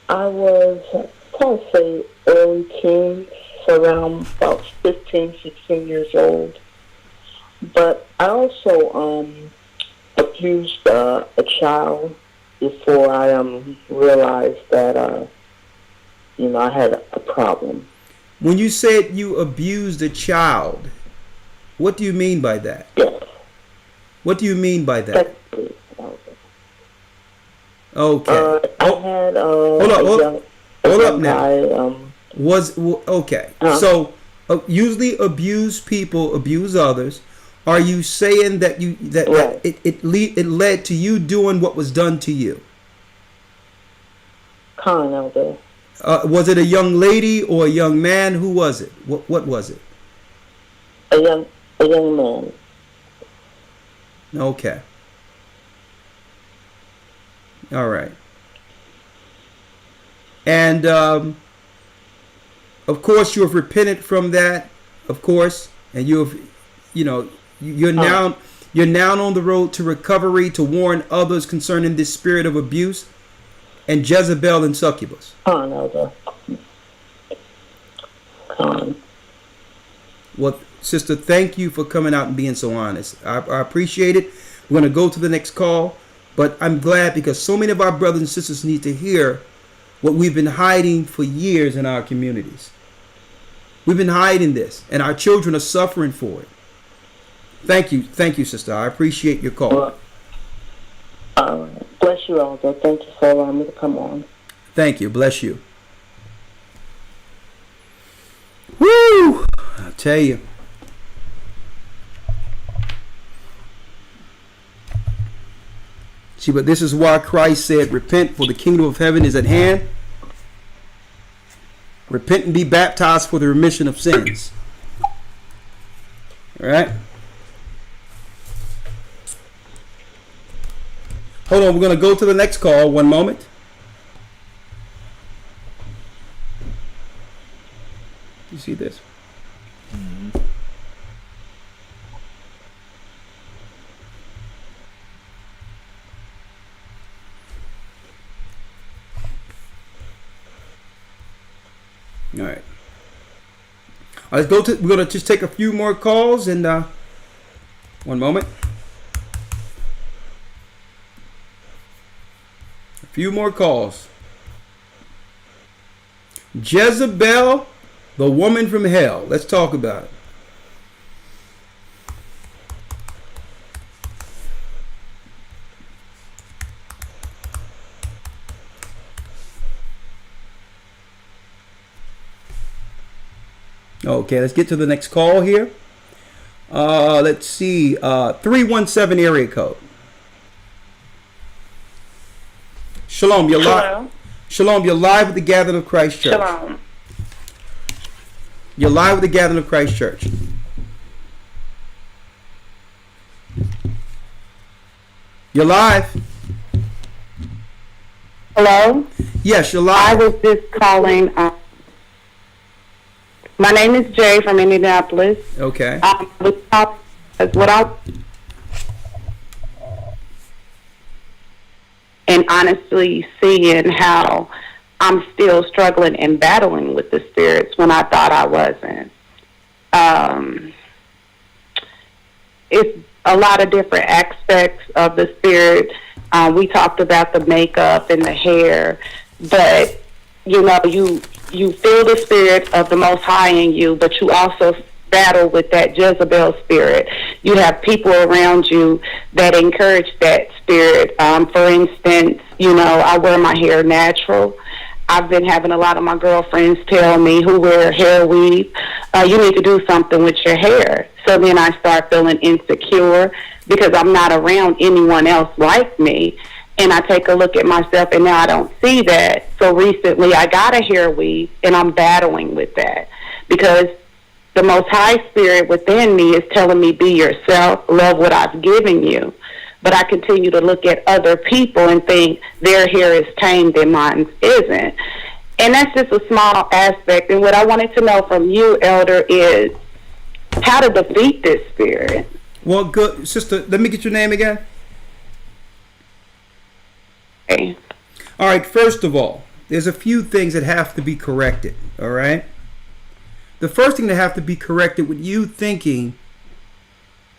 I was, I'd say, early teens, around about 15, 16 years old. But I also abused a child before I realized that, I had a problem. When you said you abused a child, what do you mean by that? Yes. What do you mean by that? Okay. I had hold up now. So usually abused people abuse others. Are you saying that it led to you doing what was done to you? Elder. Was it a young lady or a young man? Who was it? What was it? A young man. Okay. All right. And of course you have repented from that, of course, and you're now on the road to recovery to warn others concerning this spirit of abuse and Jezebel and succubus. Well, sister, thank you for coming out and being so honest. I appreciate it. We're going to go to the next call, but I'm glad because so many of our brothers and sisters need to hear what we've been hiding for years in our communities. We've been hiding this, and our children are suffering for it. Thank you, sister. I appreciate your call. Bless you, Elder. Thank you for allowing me to come on. Thank you. Bless you. Woo! I'll tell you. See, but this is why Christ said, repent, for the kingdom of heaven is at hand. Repent and be baptized for the remission of sins. All right? Hold on, we're going to go to the next call. One moment. You see this? All right. Let's go to. We're gonna just take a few more calls and one moment. Few more calls. Jezebel, the woman from hell. Let's talk about it. Okay, let's get to the next call here. Let's see. 317 area code. Shalom, you're live. Shalom, you're live with the Gathering of Christ Church. Shalom. You're live with the Gathering of Christ Church. You're live. Hello? Yes, you're live. I was just calling. My name is Jay from Indianapolis. Okay. And honestly seeing how I'm still struggling and battling with the spirits when I thought I wasn't. It's a lot of different aspects of the spirit. We talked about the makeup and the hair, but you know, you feel the spirit of the Most High in you, but you also battle with that Jezebel spirit. You have people around you that encourage that spirit. For instance, you know, I wear my hair natural. I've been having a lot of my girlfriends tell me who wear hair weave, you need to do something with your hair. So then I start feeling insecure because I'm not around anyone else like me. And I take a look at myself and now I don't see that. So recently I got a hair weave and I'm battling with that because the Most High Spirit within me is telling me, be yourself, love what I've given you. But I continue to look at other people and think their hair is tamed and mine isn't. And that's just a small aspect. And what I wanted to know from you, Elder, is how to defeat this spirit. Well, good. Sister, let me get your name again. Okay. All right, first of all, there's a few things that have to be corrected, all right? The first thing that have to be corrected with you thinking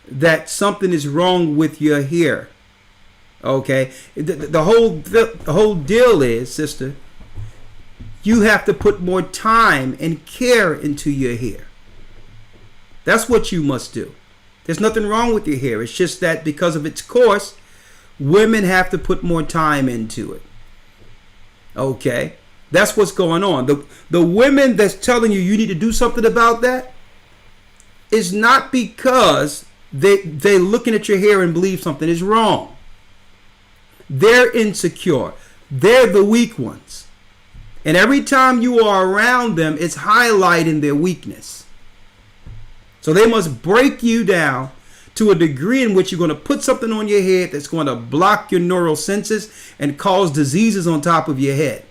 that something is wrong with your hair, okay? The whole deal is, sister, you have to put more time and care into your hair. That's what you must do. There's nothing wrong with your hair. It's just that because of its course, women have to put more time into it. Okay? That's what's going on. The women that's telling you need to do something about that is not because they're looking at your hair and believe something is wrong. They're insecure. They're the weak ones. And every time you are around them, it's highlighting their weakness. So they must break you down to a degree in which you're going to put something on your head that's going to block your neural senses and cause diseases on top of your head.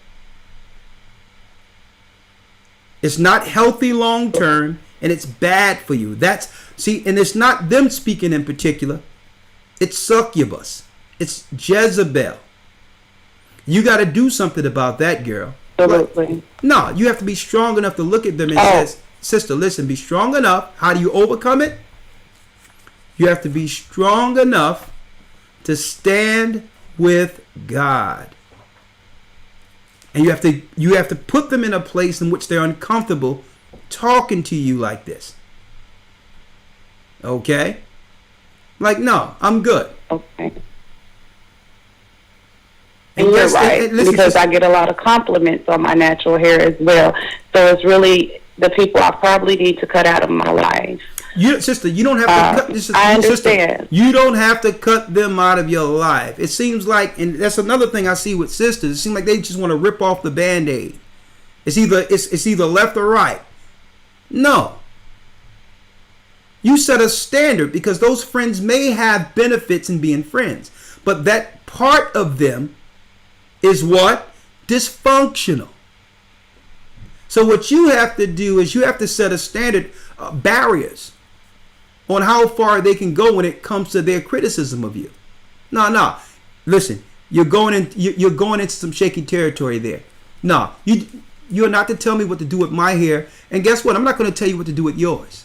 It's not healthy long term, and it's bad for you. And it's not them speaking in particular. It's succubus. It's Jezebel. You got to do something about that, girl. Absolutely. No, you have to be strong enough to look at them and say, sister, listen, be strong enough. How do you overcome it? You have to be strong enough to stand with God. And you have to put them in a place in which they're uncomfortable talking to you like this. Okay? Like, no, I'm good. Okay. And you're right, because I get a lot of compliments on my natural hair as well. So it's really the people I probably need to cut out of my life. Sister, you don't have to cut. I understand. Sister, you don't have to cut them out of your life. It seems like, and that's another thing I see with sisters. It seems like they just want to rip off the Band-Aid. It's either left or right. No. You set a standard because those friends may have benefits in being friends, but that part of them is what? Dysfunctional. So what you have to do is you have to set a standard, barriers on how far they can go when it comes to their criticism of you. No. Listen, you're going into some shaky territory there. No, you're not to tell me what to do with my hair. And guess what? I'm not going to tell you what to do with yours.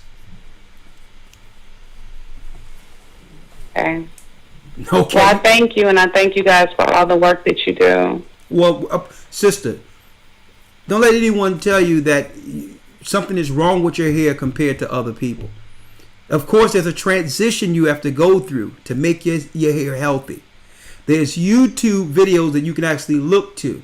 Okay. Well, I thank you, and I thank you guys for all the work that you do. Well, sister, don't let anyone tell you that something is wrong with your hair compared to other people. Of course, there's a transition you have to go through to make your hair healthy. There's YouTube videos that you can actually look to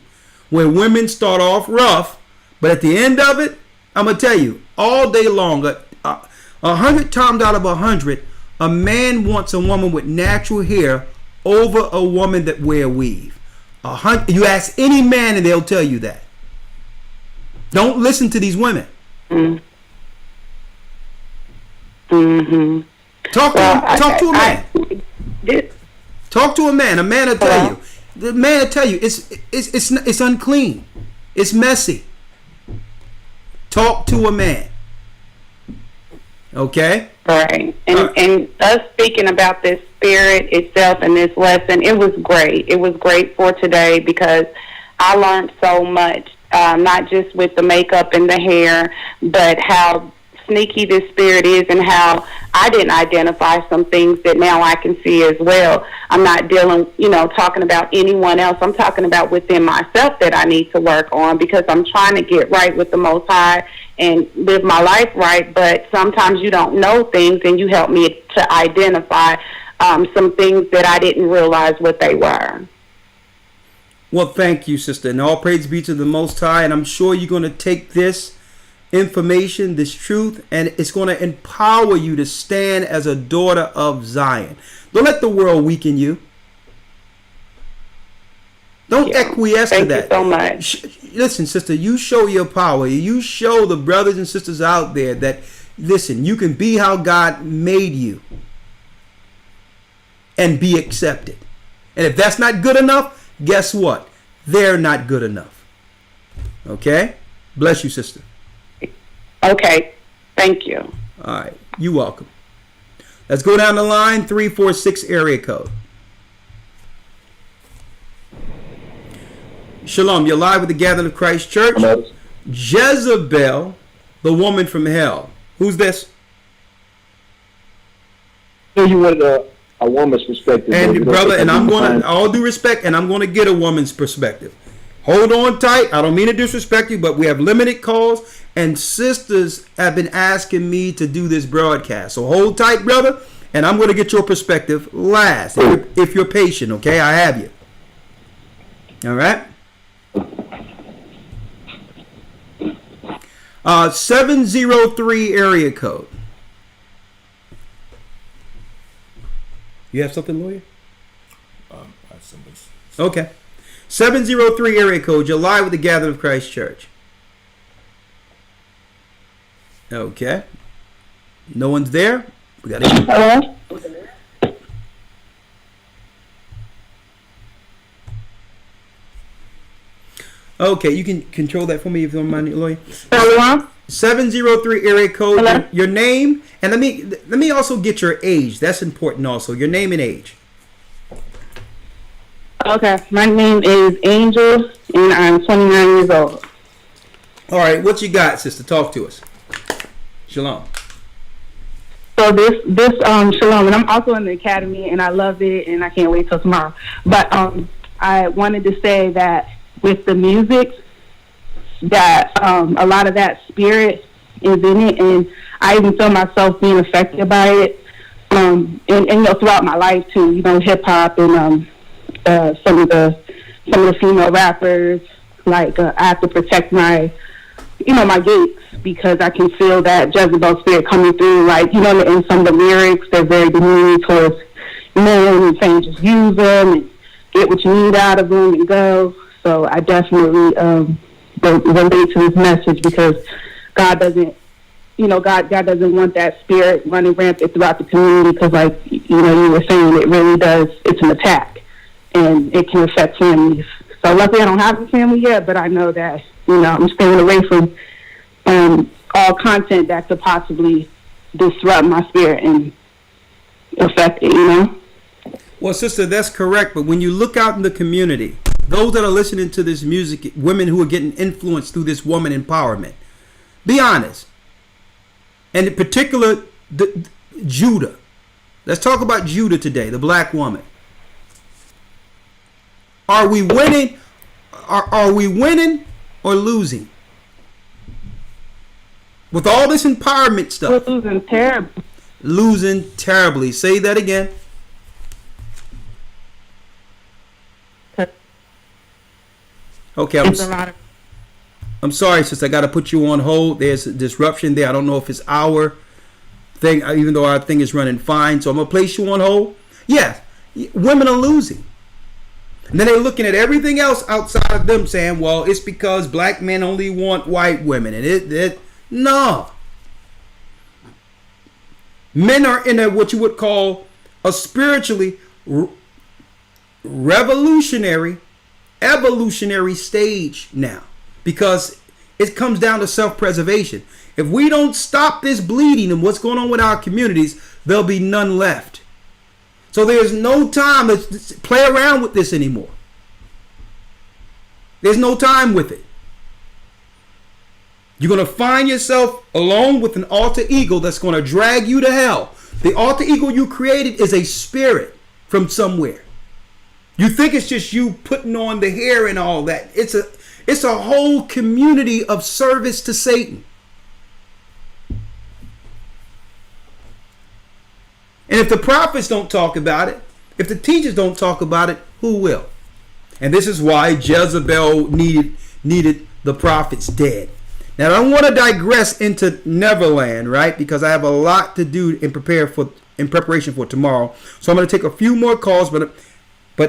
where women start off rough, but at the end of it, I'm going to tell you, all day long, 100 times out of 100, a man wants a woman with natural hair over a woman that wear weave. You ask any man and they'll tell you that. Don't listen to these women. Mm-hmm. Talk to a man. Talk to a man. A man will tell you. The man will tell you it's unclean. It's messy. Talk to a man. Okay? Right. And us speaking about this spirit itself and this lesson, it was great. It was great for today because I learned so much, not just with the makeup and the hair, but how sneaky this spirit is and how I didn't identify some things that now I can see as well. I'm not dealing, talking about anyone else. I'm talking about within myself that I need to work on because I'm trying to get right with the Most High and live my life right, but sometimes you don't know things and you help me to identify some things that I didn't realize what they were. Well, thank you, sister. And all praise be to the Most High. And I'm sure you're going to take this information, this truth, and it's going to empower you to stand as a daughter of Zion. Don't let the world weaken you. Don't acquiesce to that. Thank you so much. Listen, sister, you show your power. You show the brothers and sisters out there that, listen, you can be how God made you and be accepted. And if that's not good enough, guess what? They're not good enough. Okay? Bless you, sister. Okay. Thank you. All right. You're welcome. Let's go down the line. 346 area code. Shalom. You're live with the Gathering of Christ Church. Hello. Jezebel, the woman from hell. Who's this? You want a woman's perspective. And brother, and I'm going to, all due respect, and I'm going to get a woman's perspective. Hold on tight. I don't mean to disrespect you, but we have limited calls, and sisters have been asking me to do this broadcast. So hold tight, brother, and I'm going to get your perspective last, if you're patient, okay? I have you. All right? 703 area code. You have something, lawyer? I have something. Okay. 703 area code. You're live with the Gathering of Christ Church. Okay. No one's there? We got it. Hello? Okay, you can control that for me if you don't mind, lawyer. Hello? 703 area code. Hello? Your name, and let me also get your age. That's important also. Your name and age. Okay, my name is Angel, and I'm 29 years old. All right, what you got, sister? Talk to us. Shalom. So this Shalom, and I'm also in the academy, and I love it, and I can't wait till tomorrow. But I wanted to say that with the music, that a lot of that spirit is in it, and I even feel myself being affected by it, and throughout my life too. Hip hop and some of the female rappers. Like I have to protect my gates because I can feel that Jezebel spirit coming through. Like in some of the lyrics, they're very demeaning towards men and saying just use them and get what you need out of them and go. So I definitely relate to this message because God doesn't, God doesn't want that spirit running rampant throughout the community because, like, you were saying, it really does, it's an attack and it can affect families. So luckily I don't have a family yet, but I know that, I'm staying away from all content that could possibly disrupt my spirit and affect it, Well, sister, that's correct. But when you look out in the community, those that are listening to this music, women who are getting influenced through this woman empowerment, be honest. And in particular, Judah. Let's talk about Judah today, the black woman. Are we winning? are we winning or losing? With all this empowerment stuff. We're losing terribly. Losing terribly. Say that again. Okay, I'm sorry, sister. I got to put you on hold. There's a disruption there. I don't know if it's our thing, even though our thing is running fine. So I'm going to place you on hold. Yes, women are losing. And then they're looking at everything else outside of them saying, well, it's because black men only want white women. And no. Men are in a what you would call a spiritually evolutionary stage now, because it comes down to self-preservation. If we don't stop this bleeding and what's going on with our communities, there'll be none left. So there's no time to play around with this anymore. There's no time with it. You're going to find yourself alone with an alter ego that's going to drag you to hell. The alter ego you created is a spirit from somewhere. You think it's just you putting on the hair and all that. It's a whole community of service to Satan. And if the prophets don't talk about it, if the teachers don't talk about it, who will? And this is why Jezebel needed the prophets dead. Now, I don't want to digress into Neverland, right? Because I have a lot to do in preparation for tomorrow. So I'm going to take a few more calls, but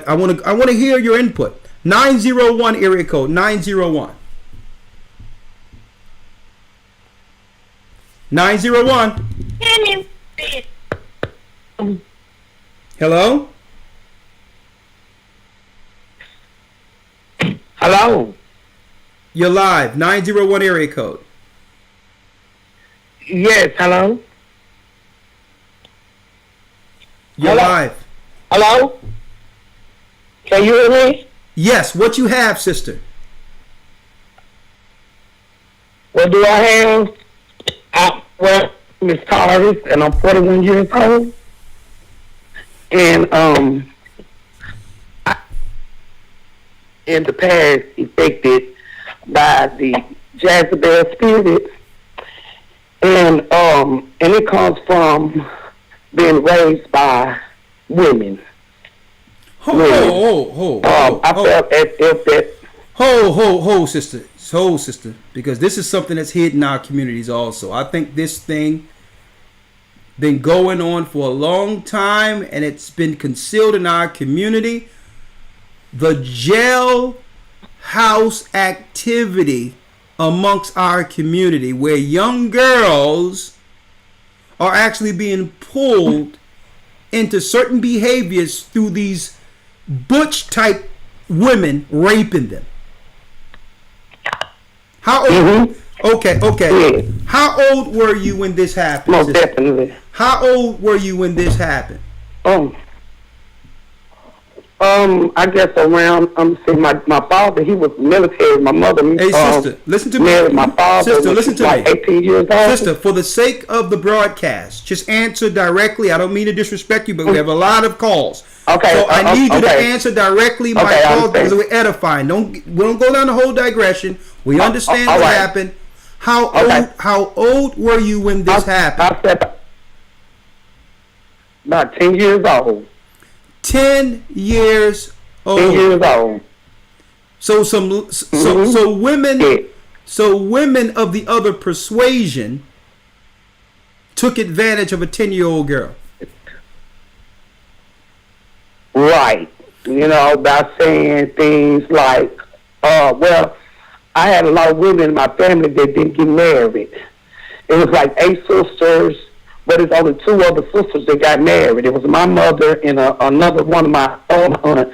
I want to hear your input. 901 area code 901. 901. Hello? Hello? You're live. 901 area code. Yes, hello? You're live. Hello? Can you hear me? Yes, what you have, sister? What do I have? Well, Miss Taurus, and I'm 41 years old. And in the past, affected by the Jezebel spirit, and it comes from being raised by women. I felt as if that. Sister, because this is something that's hidden in our communities also. I think this thing been going on for a long time, and it's been concealed in our community. The jail house activity amongst our community, where young girls are actually being pulled into certain behaviors through these butch type women raping them. How old? Okay. Yeah. How old were you when this happened? Most definitely. How old were you when this happened? I guess around. My father, he was military. My mother, hey sister, listen to me. My father, sister, listen to like me. 18 years old. Sister, for the sake of the broadcast, just answer directly. I don't mean to disrespect you, but we have a lot of calls. Okay. So I need you to answer directly my calls because we're edifying. We don't go down the whole digression. We understand what happened. How old were you when this happened? I said about 10 years old. 10 years old. 10 years old. So so women of the other persuasion took advantage of a 10-year-old girl. Right. By saying things like, well, I had a lot of women in my family that didn't get married. It was like 8 sisters, but it's only 2 other sisters that got married. It was my mother and another one of my own aunts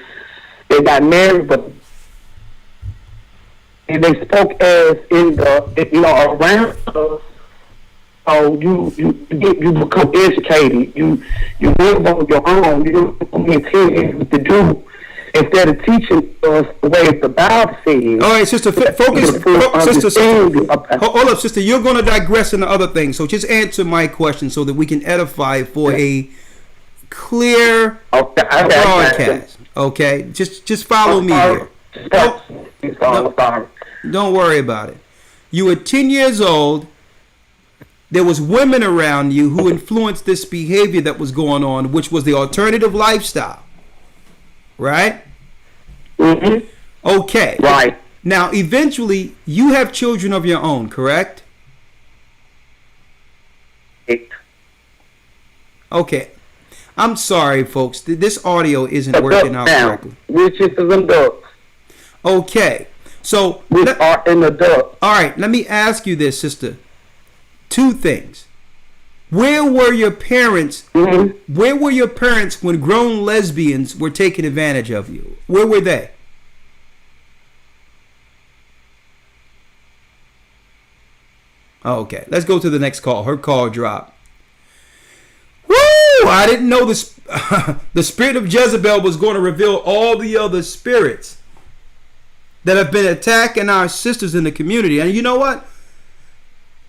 that got married, but and they spoke as in the around us. So you become educated. You live on your own. You don't intend to do instead of teaching us the way the Bible says. All right, sister, focus. Sister, hold up, sister. You're going to digress into other things. So just answer my question so that we can edify for a clear broadcast. Okay, just follow me here. So I'm sorry. Don't worry about it. You were 10 years old. There was women around you who influenced this behavior that was going on, which was the alternative lifestyle. Right? Mm-hmm. Okay. Right. Now, eventually, you have children of your own, correct? Okay. I'm sorry, folks. This audio isn't working out correctly. Which is them ducks. Okay. So, which are in the duck. All right. Let me ask you this, sister. Two things. Where were your parents? Mm-hmm. Where were your parents when grown lesbians were taking advantage of you? Where were they? Okay, let's go to the next call. Her call dropped. Woo! I didn't know this. The spirit of Jezebel was going to reveal all the other spirits that have been attacking our sisters in the community. And you know what?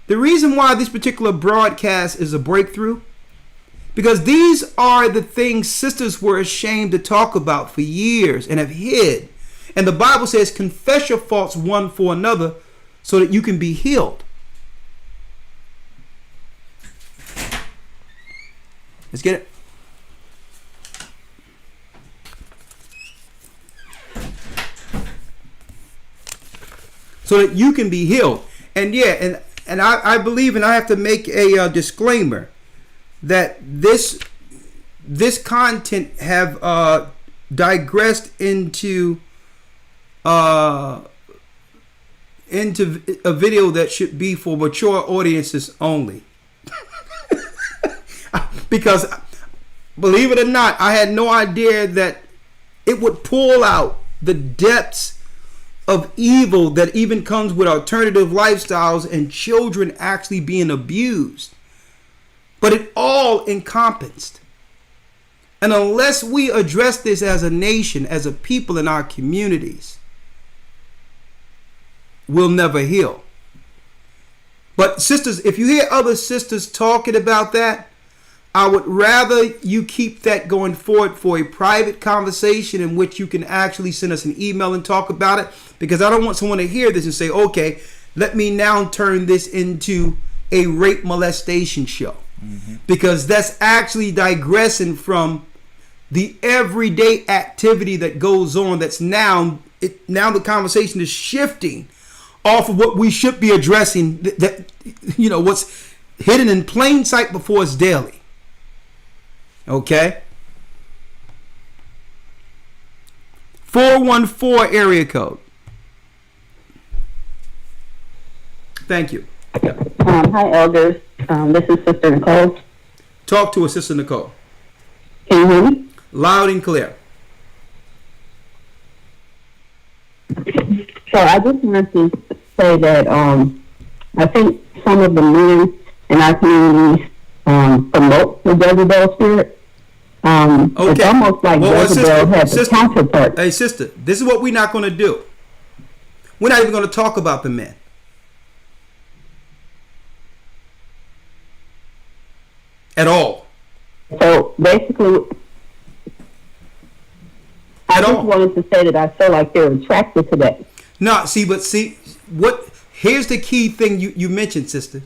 The reason why this particular broadcast is a breakthrough, because these are the things sisters were ashamed to talk about for years and have hid. And the Bible says, confess your faults one for another so that you can be healed. Let's get it. So that you can be healed. And yeah, and I believe, and I have to make a disclaimer that this content have digressed into a video that should be for mature audiences only. Because, believe it or not, I had no idea that it would pull out the depths of evil that even comes with alternative lifestyles and children actually being abused. But it all encompassed. And unless we address this as a nation, as a people in our communities, we'll never heal. But sisters, if you hear other sisters talking about that, I would rather you keep that going forward for a private conversation in which you can actually send us an email and talk about it, because I don't want someone to hear this and say, okay, let me now turn this into a rape molestation show. Mm-hmm. Because that's actually digressing from the everyday activity that goes on. That's now the conversation is shifting off of what we should be addressing, that you know, what's hidden in plain sight before us daily. Okay. 414 area code. Thank you. Hi, elders. This is Sister Nicole. Talk to us, Sister Nicole. Can you hear me? Loud and clear. So I just wanted to say that I think some of the men in our communities promote the Jezebel spirit. Okay. It's almost like Jezebel has a counterpart. Hey, sister, this is what we're not going to do. We're not even going to talk about the men. At all. So basically, I just wanted to say that I feel like they're attracted to that. No, here's the key thing you mentioned, sister.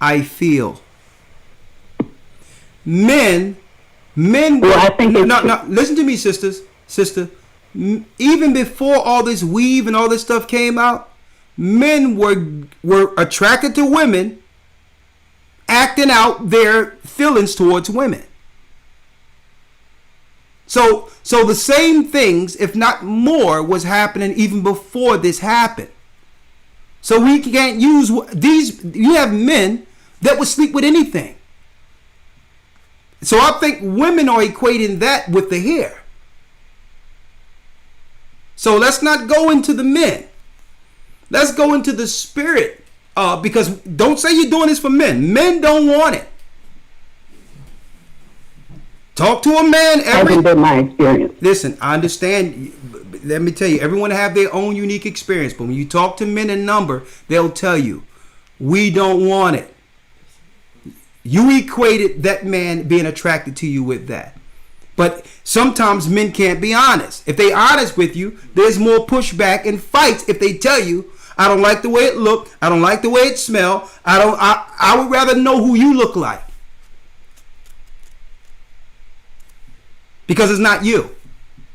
I feel. Men, well, I think no, listen to me, sister. Even before all this weave and all this stuff came out, men were attracted to women, acting out their feelings towards women. So the same things, if not more, was happening even before this happened. So we can't use these. You have men that would sleep with anything. So I think women are equating that with the hair. So let's not go into the men. Let's go into the spirit. Because don't say you're doing this for men. Men don't want it. Talk to a man. Hasn't been my experience. Listen, I understand. Let me tell you, everyone have their own unique experience. But when you talk to men in number, they'll tell you, we don't want it. You equated that man being attracted to you with that. But sometimes men can't be honest. If they honest with you, there's more pushback and fights if they tell you, I don't like the way it looked, I don't like the way it smelled, I would rather know who you look like. Because it's not you.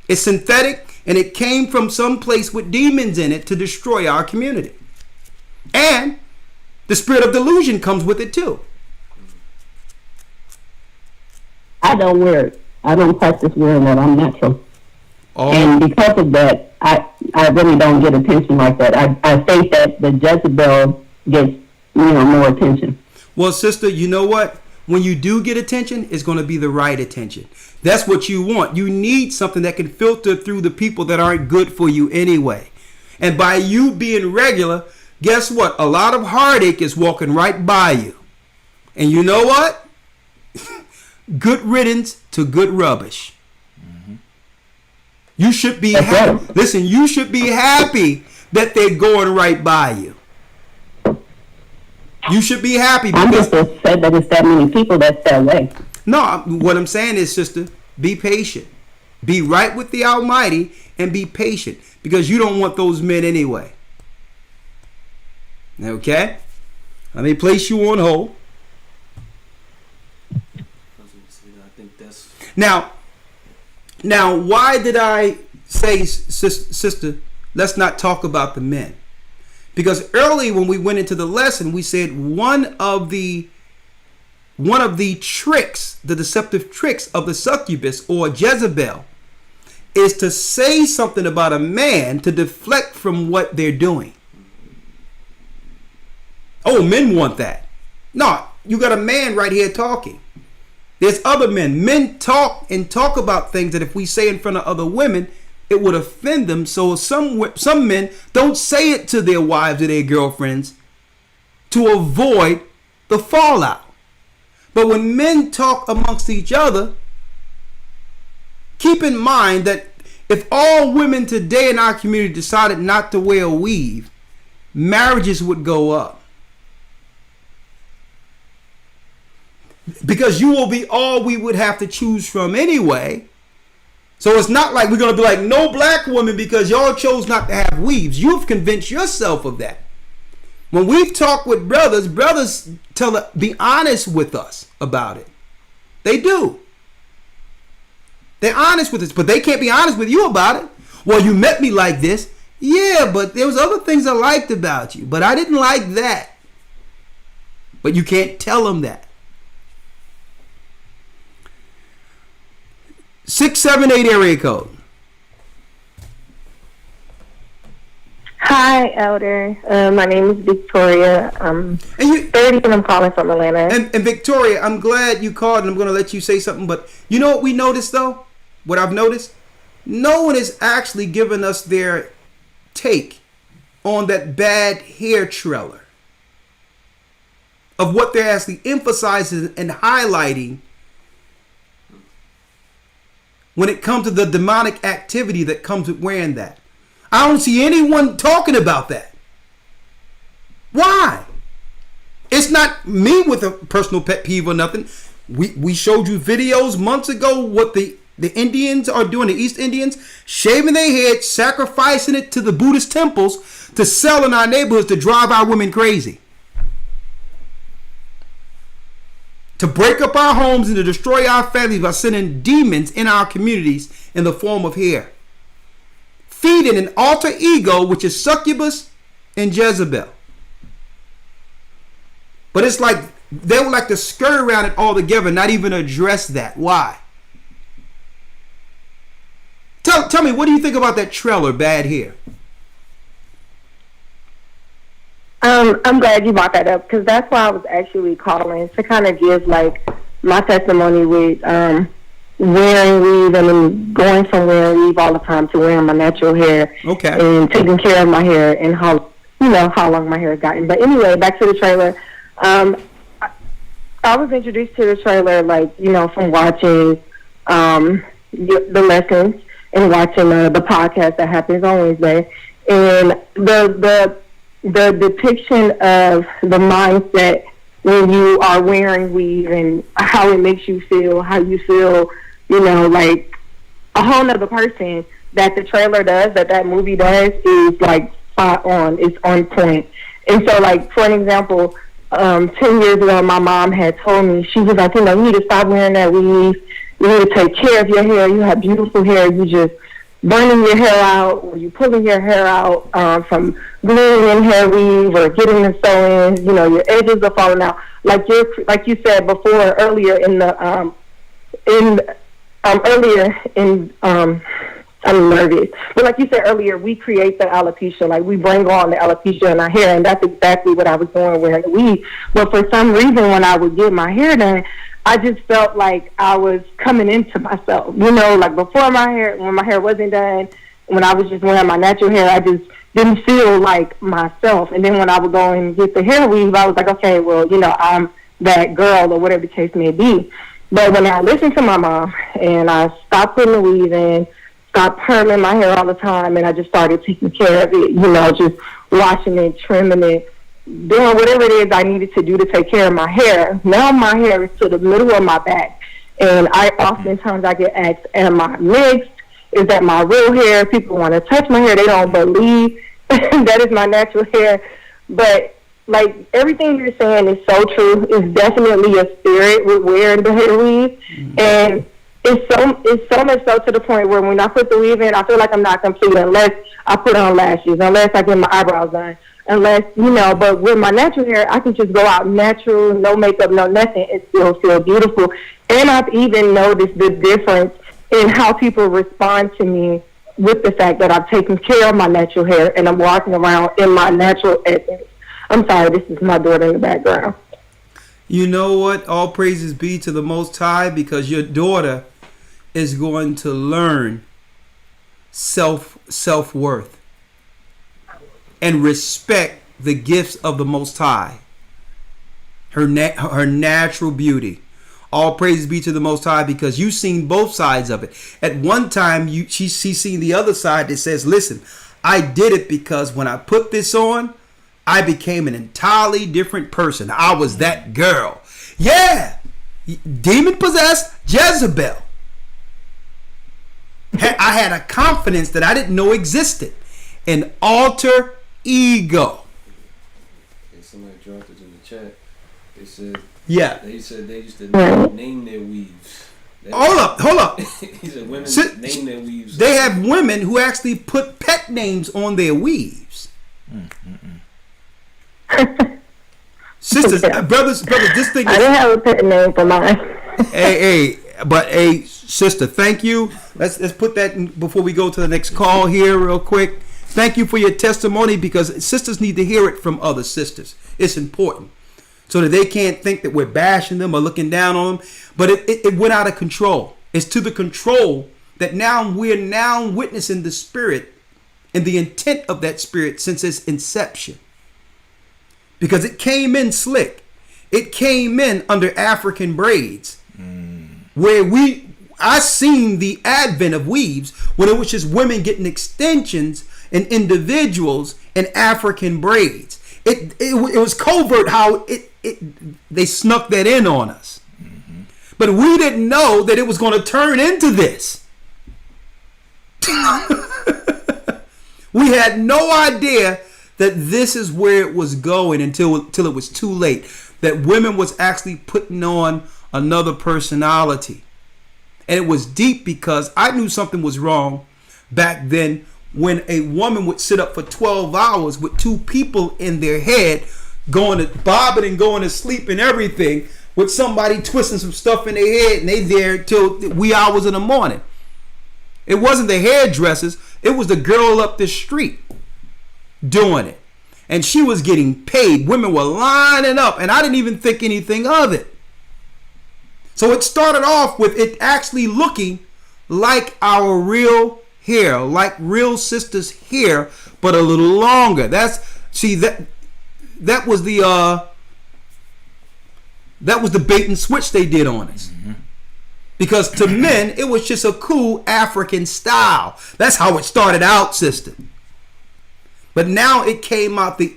It's synthetic, and it came from some place with demons in it to destroy our community. And the spirit of delusion comes with it too. I don't wear it. I don't practice wearing that. I'm natural. Oh. And because of that, I really don't get attention like that. I think that the Jezebel gets, more attention. Well, sister, you know what? When you do get attention, it's going to be the right attention. That's what you want. You need something that can filter through the people that aren't good for you anyway. And by you being regular, guess what? A lot of heartache is walking right by you. And you know what? Good riddance to good rubbish. Mm-hmm. You should be happy. Listen, you should be happy that they're going right by you. You should be happy. I'm just upset that it's that many people that's that way. No, what I'm saying is, sister, be patient. Be right with the Almighty and be patient, because you don't want those men anyway. Okay? Let me place you on hold. Now, why did I say, sister, let's not talk about the men? Because early when we went into the lesson, we said one of the tricks, the deceptive tricks of the succubus or Jezebel, is to say something about a man to deflect from what they're doing. Oh, men want that. No, you got a man right here talking. There's other men. Men talk about things that if we say in front of other women, it would offend them. So some men don't say it to their wives or their girlfriends to avoid the fallout. But when men talk amongst each other, keep in mind that if all women today in our community decided not to wear a weave, marriages would go up. Because you will be all we would have to choose from anyway. So it's not like we're going to be like, no black women because y'all chose not to have weaves. You've convinced yourself of that. When we've talked with brothers be honest with us about it. They do. They're honest with us, but they can't be honest with you about it. Well, you met me like this. Yeah, but there was other things I liked about you, but I didn't like that. But you can't tell them that. 678 area code. Hi, Elder. My name is Victoria. I'm 30 and I'm calling from Atlanta. And Victoria, I'm glad you called and I'm going to let you say something. But you know what we noticed though? What I've noticed? No one is actually giving us their take on that bad hair trailer. Of what they're actually emphasizing and highlighting when it comes to the demonic activity that comes with wearing that. I don't see anyone talking about that. Why? It's not me with a personal pet peeve or nothing. We showed you videos months ago what the Indians are doing, the East Indians, shaving their heads, sacrificing it to the Buddhist temples to sell in our neighborhoods to drive our women crazy. To break up our homes and to destroy our families by sending demons in our communities in the form of hair. Feeding an alter ego, which is succubus and Jezebel. But it's like they would like to skirt around it altogether, not even address that. Why? Tell me, what do you think about that trailer, bad hair? I'm glad you brought that up because that's why I was actually calling to kind of give like my testimony with wearing weave and going from wearing weave all the time to wearing my natural hair. Okay. And taking care of my hair and how long my hair has gotten. But anyway, back to the trailer. I was introduced to the trailer from watching the lessons and watching the podcast that happens on Wednesday, and the depiction of the mindset when you are wearing weave and how it makes you feel, how you feel you know, like a whole nother person that the trailer does, that movie does, is like spot on. It's on point. And so, like, for an example, 10 years ago, my mom had told me, she was like, you know, you need to stop wearing that weave. You need to take care of your hair. You have beautiful hair. You just burning your hair out, or you pulling your hair out from gluing in hair weave or getting the sew-ins. You know, your edges are falling out. Like you said before, earlier in the I'm nervous. But like you said earlier, we create the alopecia. Like, we bring on the alopecia in our hair, and that's exactly what I was doing wearing the weave. But for some reason, when I would get my hair done, I just felt like I was coming into myself. You know, like before when my hair wasn't done, when I was just wearing my natural hair, I just didn't feel like myself. And then when I would go and get the hair weave, I was like, okay, well, you know, I'm that girl, or whatever the case may be. But when I listened to my mom and I stopped putting the weave in, stopped perming my hair all the time, and I just started taking care of it, you know, just washing it, trimming it, doing whatever it is I needed to do to take care of my hair. Now my hair is to the middle of my back, and oftentimes I get asked, am I mixed? Is that my real hair? People want to touch my hair. They don't believe that is my natural hair. But like, everything you're saying is so true. It's definitely a spirit with wearing the hair weave, and it's so much so to the point where when I put the weave in, I feel like I'm not complete unless I put on lashes, unless I get my eyebrows done, unless, you know. But with my natural hair, I can just go out natural, no makeup, no nothing, and still feel beautiful. And I've even noticed the difference in how people respond to me with the fact that I've taken care of my natural hair and I'm walking around in my natural essence. I'm sorry, this is my daughter in the background. You know what? All praises be to the Most High, because your daughter is going to learn self-worth and respect the gifts of the Most High. Her natural beauty. All praises be to the Most High, because you've seen both sides of it. At one time, she's seen the other side that says, listen, I did it because when I put this on, I became an entirely different person. I was that girl. Yeah. Demon-possessed Jezebel. I had a confidence that I didn't know existed. An alter ego. Somebody dropped it in the chat. They said, yeah. They said they used to name their weaves. Hold up. He said women name their weaves. They have women who actually put pet names on their weaves. Sisters, brothers, this thing is, I didn't have a pet name for mine. hey, sister, thank you. Let's put that in before we go to the next call here real quick. Thank you for your testimony, because sisters need to hear it from other sisters. It's important, so that they can't think that we're bashing them or looking down on them. But it went out of control. It's to the control that now we're now witnessing the spirit and the intent of that spirit since its inception. Because it came in slick. It came in under African braids. Where I seen the advent of weaves when it was just women getting extensions and individuals in African braids. It was covert how they snuck that in on us. But we didn't know that it was going to turn into this. We had no idea that this is where it was going until it was too late. That women was actually putting on another personality. And it was deep, because I knew something was wrong back then when a woman would sit up for 12 hours with two people in their head, going to bobbing and going to sleep and everything, with somebody twisting some stuff in their head, and they there till wee hours in the morning. It wasn't the hairdressers, it was the girl up the street doing it. And she was getting paid. Women were lining up, and I didn't even think anything of it. So it started off with it actually looking like our real hair, like real sisters' hair, but a little longer. That was the bait and switch they did on us. Because to men, it was just a cool African style. That's how it started out, sister. But now it came out the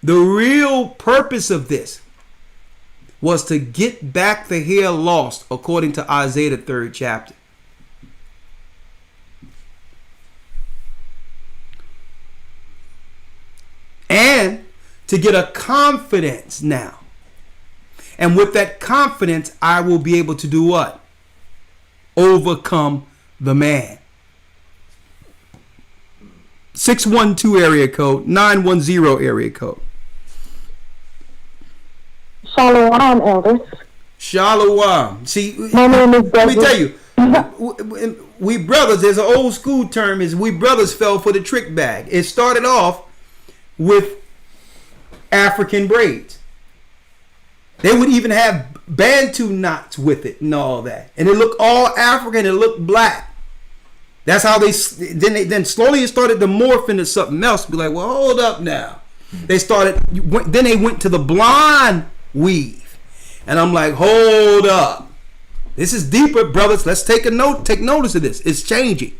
real purpose of this was to get back the hair lost, according to Isaiah, the 3rd chapter. And to get a confidence now. And with that confidence, I will be able to do what? Overcome the man. 612 area code, 910 area code. Shalom, elders. Shalom. See, My name is let me tell you, we brothers, there's an old school term, is we brothers fell for the trick bag. It started off with African braids. They would even have Bantu knots with it and all that. And it looked all African, it looked black. That's how then slowly it started to morph into something else. Be like, well, hold up now. Then they went to the blonde weave. And I'm like, hold up. This is deeper, brothers. Let's take notice of this. It's changing.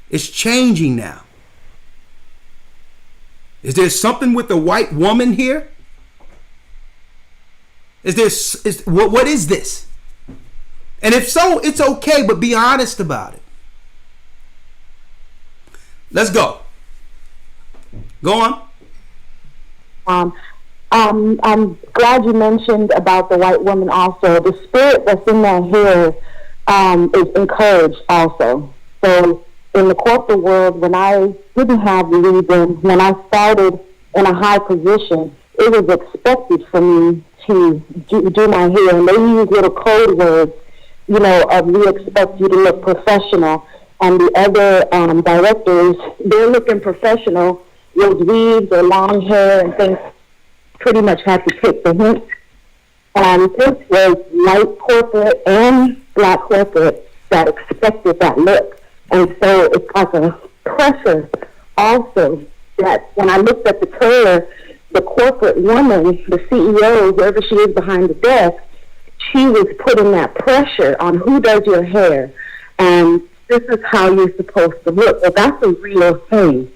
It's changing now. Is there something with the white woman here? What is this? And if so, it's okay, but be honest about it. Let's go. Go on. I'm glad you mentioned about the white woman also. The spirit that's in that hair is encouraged also. So in the corporate world, when I didn't have lead-in, when I started in a high position, it was expected for me to do my hair. And they use little code words, you know, of we expect you to look professional. And the other directors, they're looking professional with weaves or long hair and things. Pretty much had to take the hint. And this was white corporate and black corporate that expected that look. And so it's like a pressure also that when I looked at the trailer, the corporate woman, the CEO, wherever she is behind the desk, she was putting that pressure on who does your hair. And this is how you're supposed to look. Well, that's a real thing.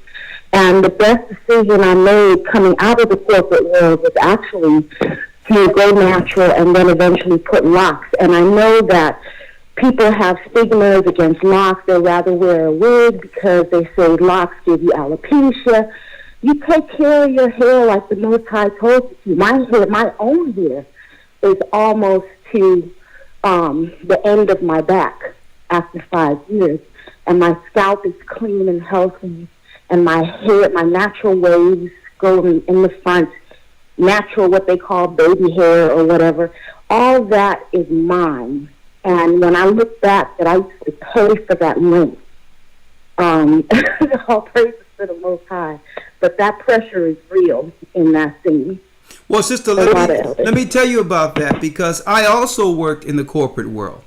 And the best decision I made coming out of the corporate world was actually to go natural and then eventually put locks. And I know that people have stigmas against locks. They'd rather wear a wig because they say locks give you alopecia. You take care of your hair like the Most High told you to. My own hair is almost to the end of my back after 5 years. And my scalp is clean and healthy. And my hair, my natural waves go in the front, natural, what they call baby hair or whatever. All that is mine. And when I look back, that I used to pay for that length. All praise to the Most High. But that pressure is real in that scene. Well, sister, let me tell you about that, because I also worked in the corporate world.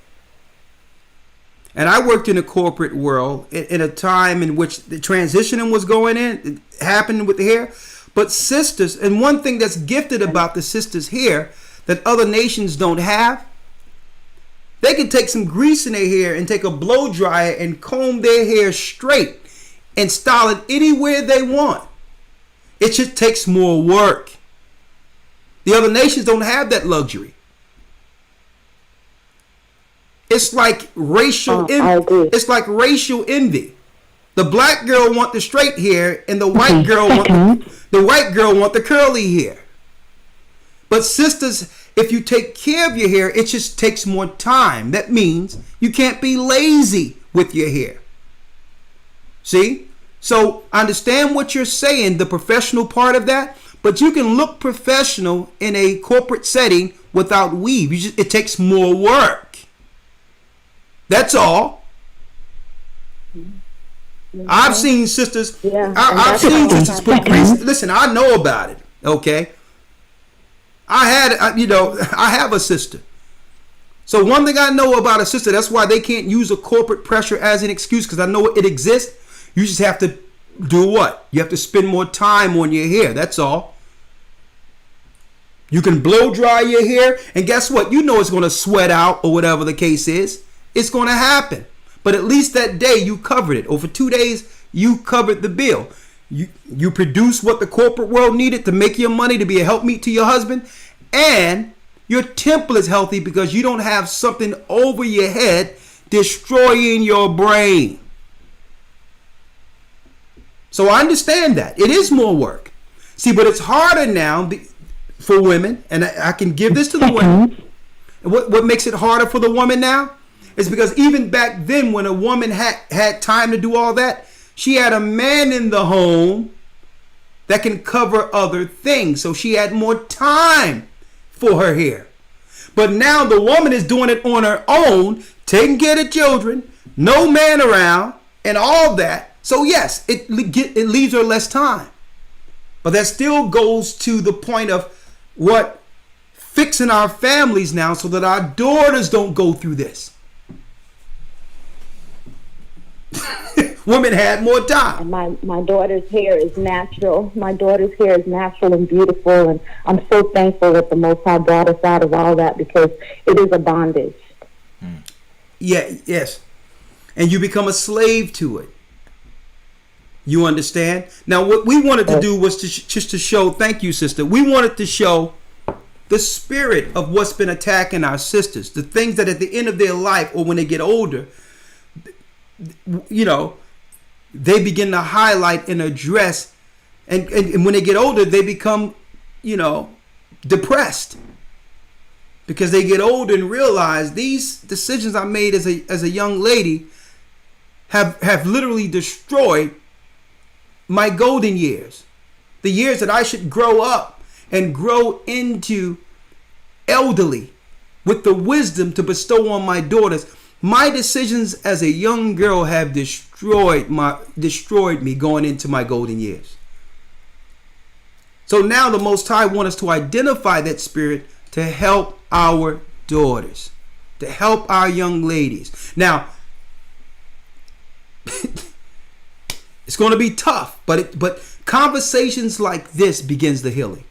And I worked in the corporate world in a time in which the transitioning was going in, it happened with the hair. But sisters, and one thing that's gifted about the sisters here that other nations don't have, they can take some grease in their hair and take a blow dryer and comb their hair straight and style it anywhere they want. It just takes more work. The other nations don't have that luxury. It's like racial envy. It's like racial envy. The black girl want the straight hair, and the white girl want the curly hair. But sisters, if you take care of your hair, it just takes more time. That means you can't be lazy with your hair. See? So I understand what you're saying, the professional part of that, but you can look professional in a corporate setting without weave. It takes more work. That's all. I've seen sisters. I've seen sisters put grease. Listen, I know about it. Okay. I have a sister. So one thing I know about a sister, that's why they can't use a corporate pressure as an excuse, because I know it exists. You just have to do what? You have to spend more time on your hair. That's all. You can blow dry your hair, and guess what? You know it's going to sweat out or whatever the case is. It's going to happen. But at least that day you covered it. Or for 2 days, you covered the bill. You produce what the corporate world needed to make your money, to be a helpmeet to your husband, and your temple is healthy because you don't have something over your head destroying your brain. So I understand that. It is more work. See, but it's harder now for women, and I can give this to the women. What makes it harder for the woman now is because even back then when a woman had time to do all that, she had a man in the home that can cover other things. So she had more time for her hair. But now the woman is doing it on her own, taking care of children, no man around, and all that. So yes, it leaves her less time. But that still goes to the point of what fixing our families now so that our daughters don't go through this. Women had more time. And my daughter's hair is natural. My daughter's hair is natural and beautiful, and I'm so thankful that the Most High brought us out of all that because it is a bondage. Yeah, yes. And you become a slave to it. You understand? Now, what we wanted to do was just to show, thank you, sister. We wanted to show the spirit of what's been attacking our sisters, the things that at the end of their life or when they get older, you know, they begin to highlight and address, and when they get older, they become, you know, depressed because they get older and realize these decisions I made as a young lady have literally destroyed my golden years, the years that I should grow up and grow into elderly with the wisdom to bestow on my daughters. My decisions as a young girl have destroyed me going into my golden years. So now the Most High wants us to identify that spirit to help our daughters, to help our young ladies. Now, it's going to be tough, but conversations like this begins the healing.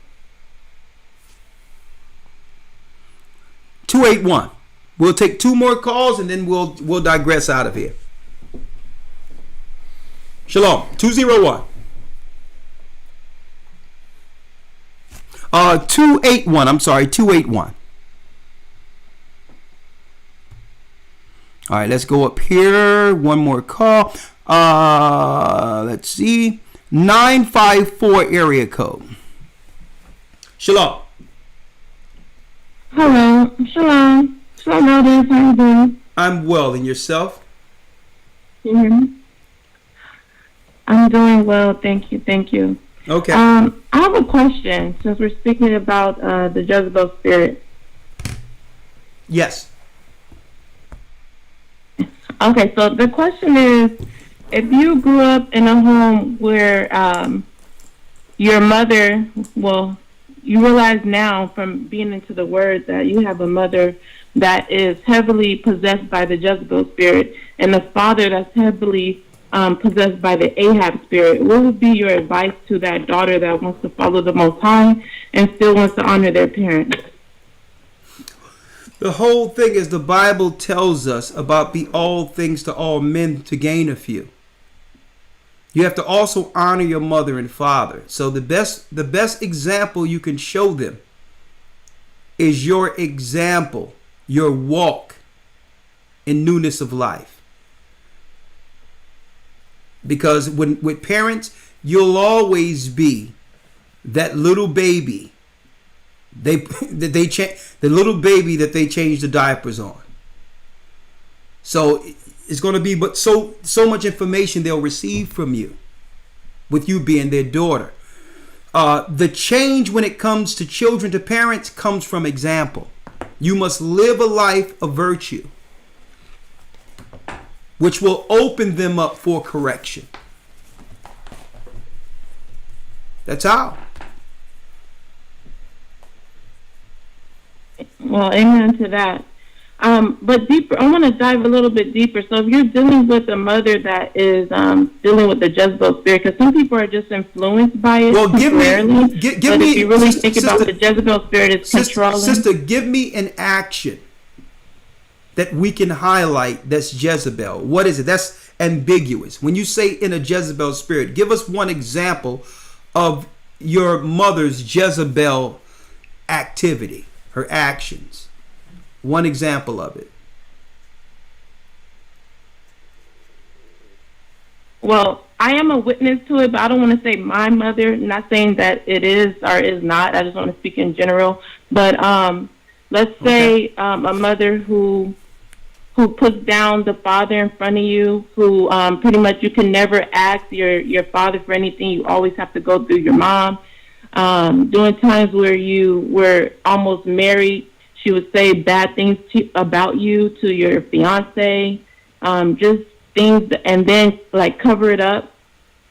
281. We'll take 2 more calls and then we'll digress out of here. Shalom. 201. 281. I'm sorry, 281. All right, let's go up here. One more call. Let's see. 954 area code. Shalom. Hello. Shalom. Shalom, elders. How you doing? I'm well. And yourself? Can you hear me? I'm doing well. Thank you. Thank you. Okay. I have a question since we're speaking about the Jezebel spirit. Yes. Okay, so the question is, if you grew up in a home where your mother, well, you realize now from being into the word that you have a mother that is heavily possessed by the Jezebel spirit and a father that's heavily possessed by the Ahab spirit, what would be your advice to that daughter that wants to follow the Most High and still wants to honor their parents? The whole thing is the Bible tells us about be all things to all men to gain a few. You have to also honor your mother and father. So the best example you can show them is your example, your walk in newness of life. Because with parents, you'll always be that little baby. The little baby that they change the diapers on. So it's going to be but so much information they'll receive from you, with you being their daughter. The change when it comes to children to parents comes from example. You must live a life of virtue, which will open them up for correction. That's how. Well, amen to that. But deeper, I want to dive a little bit deeper. So if you're dealing with a mother that is dealing with the Jezebel spirit, because some people are just influenced by it temporarily. But if you really think about the Jezebel spirit, it's controlling. Sister, give me an action that we can highlight that's Jezebel. What is it? That's ambiguous. When you say in a Jezebel spirit, give us one example of your mother's Jezebel activity, her actions. One example of it. Well, I am a witness to it, but I don't want to say my mother. Not saying that it is or is not. I just want to speak in general. But let's say a mother who puts down the father in front of you, who pretty much you can never ask your father for anything. You always have to go through your mom. During times where you were almost married, she would say bad things about you to your fiance. Just things, and then like cover it up,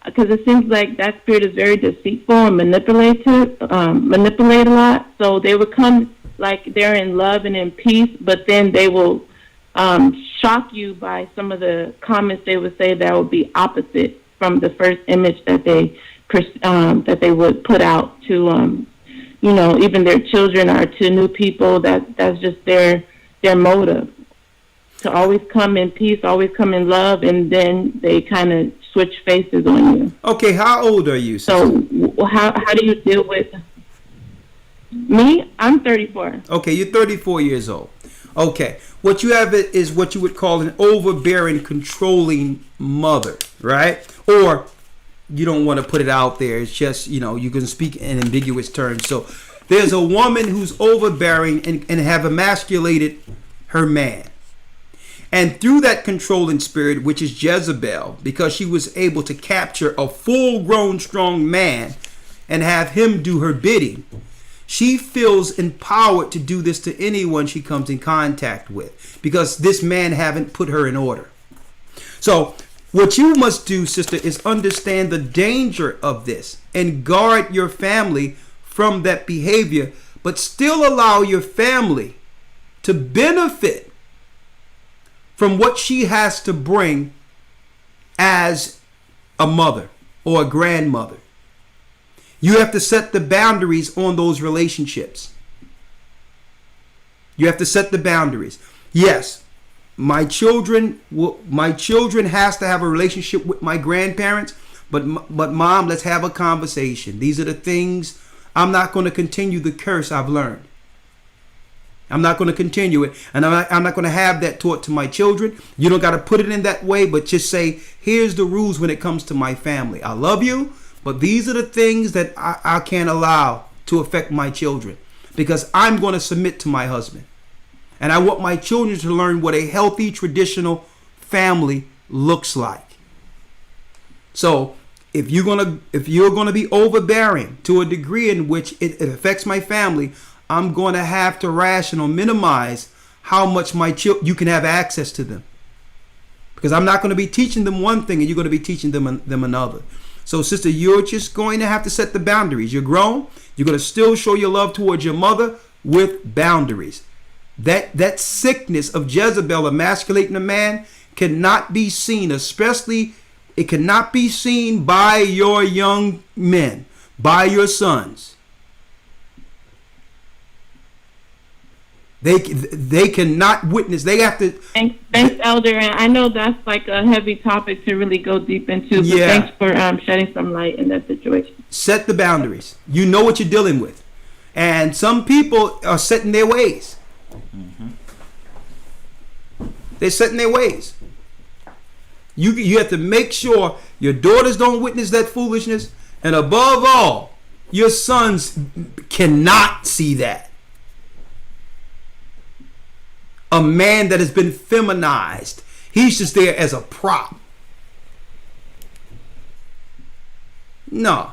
because it seems like that spirit is very deceitful and manipulate a lot. So they would come like they're in love and in peace, but then they will shock you by some of the comments they would say that would be opposite from the first image that they would put out to even their children or to new people. That's just their motive, to always come in peace, always come in love, and then they kind of switch faces on you. Okay, how old are you, sister? So how do you deal with me? I'm 34. Okay, you're 34 years old. Okay, what you have is what you would call an overbearing, controlling mother, right? Or you don't want to put it out there. It's just, you can speak in ambiguous terms. So there's a woman who's overbearing and have emasculated her man. And through that controlling spirit, which is Jezebel, because she was able to capture a full-grown, strong man and have him do her bidding, she feels empowered to do this to anyone she comes in contact with, because this man haven't put her in order. So what you must do, sister, is understand the danger of this and guard your family from that behavior, but still allow your family to benefit from what she has to bring as a mother or a grandmother. You have to set the boundaries on those relationships. You have to set the boundaries. Yes, my children has to have a relationship with my grandparents, but mom, let's have a conversation. These are the things. I'm not going to continue the curse I've learned. I'm not going to continue it, and I'm not going to have that taught to my children. You don't got to put it in that way, but just say, here's the rules when it comes to my family. I love you, but these are the things that I can't allow to affect my children, because I'm going to submit to my husband. And I want my children to learn what a healthy, traditional family looks like. So if you're going to be overbearing to a degree in which it affects my family, I'm going to have to ration or minimize how much you can have access to them. Because I'm not going to be teaching them one thing and you're going to be teaching them another. So, sister, you're just going to have to set the boundaries. You're grown. You're going to still show your love towards your mother with boundaries. That sickness of Jezebel emasculating a man cannot be seen, especially it cannot be seen by your young men, by your sons. They cannot witness. They have to. Thanks, Elder. And I know that's like a heavy topic to really go deep into. But thanks for shedding some light in that situation. Set the boundaries. You know what you're dealing with, and some people are set in their ways. Mm-hmm. They're set in their ways. You have to make sure your daughters don't witness that foolishness, and above all, your sons cannot see that. A man that has been feminized. He's just there as a prop. No.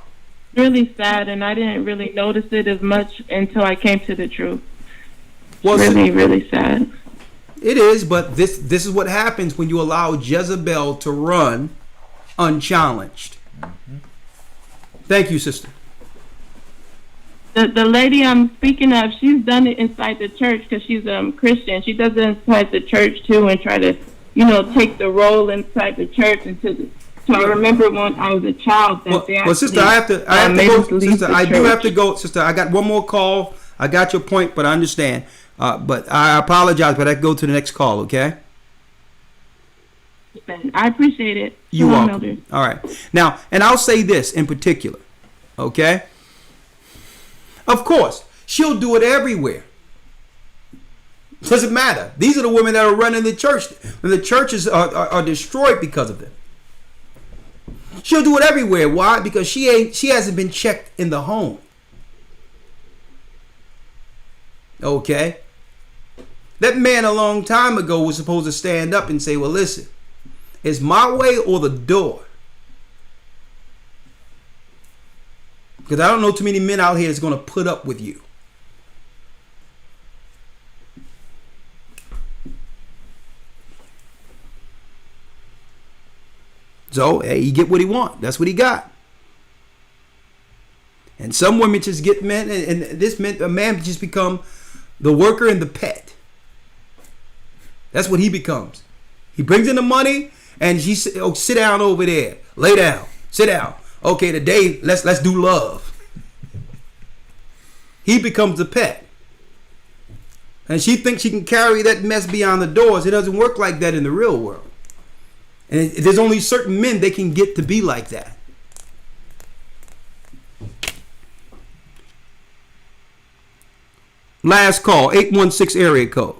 Really sad, and I didn't really notice it as much until I came to the truth. Well, really sad. It is, but this is what happens when you allow Jezebel to run unchallenged. Mm-hmm. Thank you, sister. The lady I'm speaking of, she's done it inside the church because she's Christian. She does it inside the church too, and try to, take the role inside the church. So I remember when I was a child that they actually. Well, sister, I have to go. Sister, I do have to go. Sister, I got one more call. I got your point, but I understand. But I apologize, but I go to the next call. Okay. I appreciate it. You Shalom, are. Elder. All right. Now, and I'll say this in particular, okay? Of course, she'll do it everywhere. Doesn't matter. These are the women that are running the church, and the churches are destroyed because of them. She'll do it everywhere. Why? Because she hasn't been checked in the home. Okay? That man a long time ago was supposed to stand up and say, well, listen, it's my way or the door. Because I don't know too many men out here that's going to put up with you. So, hey, he get what he want. That's what he got. And some women just get men, and this meant a man just become the worker and the pet. That's what he becomes. He brings in the money, and she sit down over there, lay down, sit down. Okay, today let's do love. He becomes the pet, and she thinks she can carry that mess beyond the doors. It doesn't work like that in the real world. And there's only certain men they can get to be like that. Last call, 816 area code.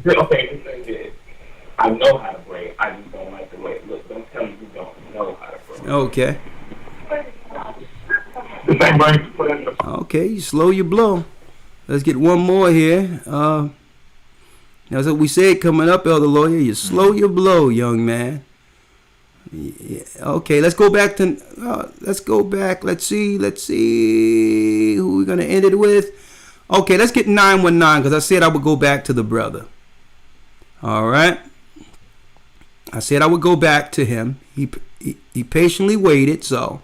Okay, I know how to pray. I just don't like the way it looks. Don't tell me you don't know how to pray. Okay. Okay, you slow your blow. Let's get one more here. That's what we said coming up, Elder Lawyer. You slow your blow, young man. Yeah. Okay, let's go back to. Let's go back. Let's see who we're gonna end it with. Okay, let's get 919 because I said I would go back to the brother. All right. I said I would go back to him. He patiently waited, so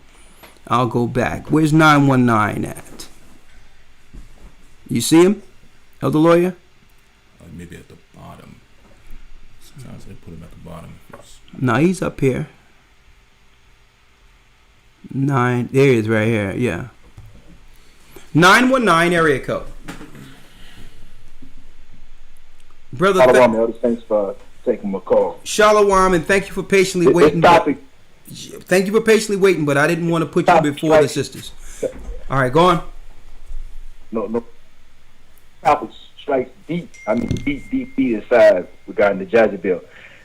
I'll go back. Where's 919 at? You see him, Elder Lawyer? Maybe at the bottom. Sometimes they put him at the bottom. No, he's up here. 9. There he is right here. Yeah. 919 area code. Brother, Elder, thanks for taking my call. Shalom, and thank you for patiently waiting. Thank you for patiently waiting, but I didn't want to put you before the sisters. All right, go on. No. Topic strikes deep. I mean, deep inside regarding the Jezebel.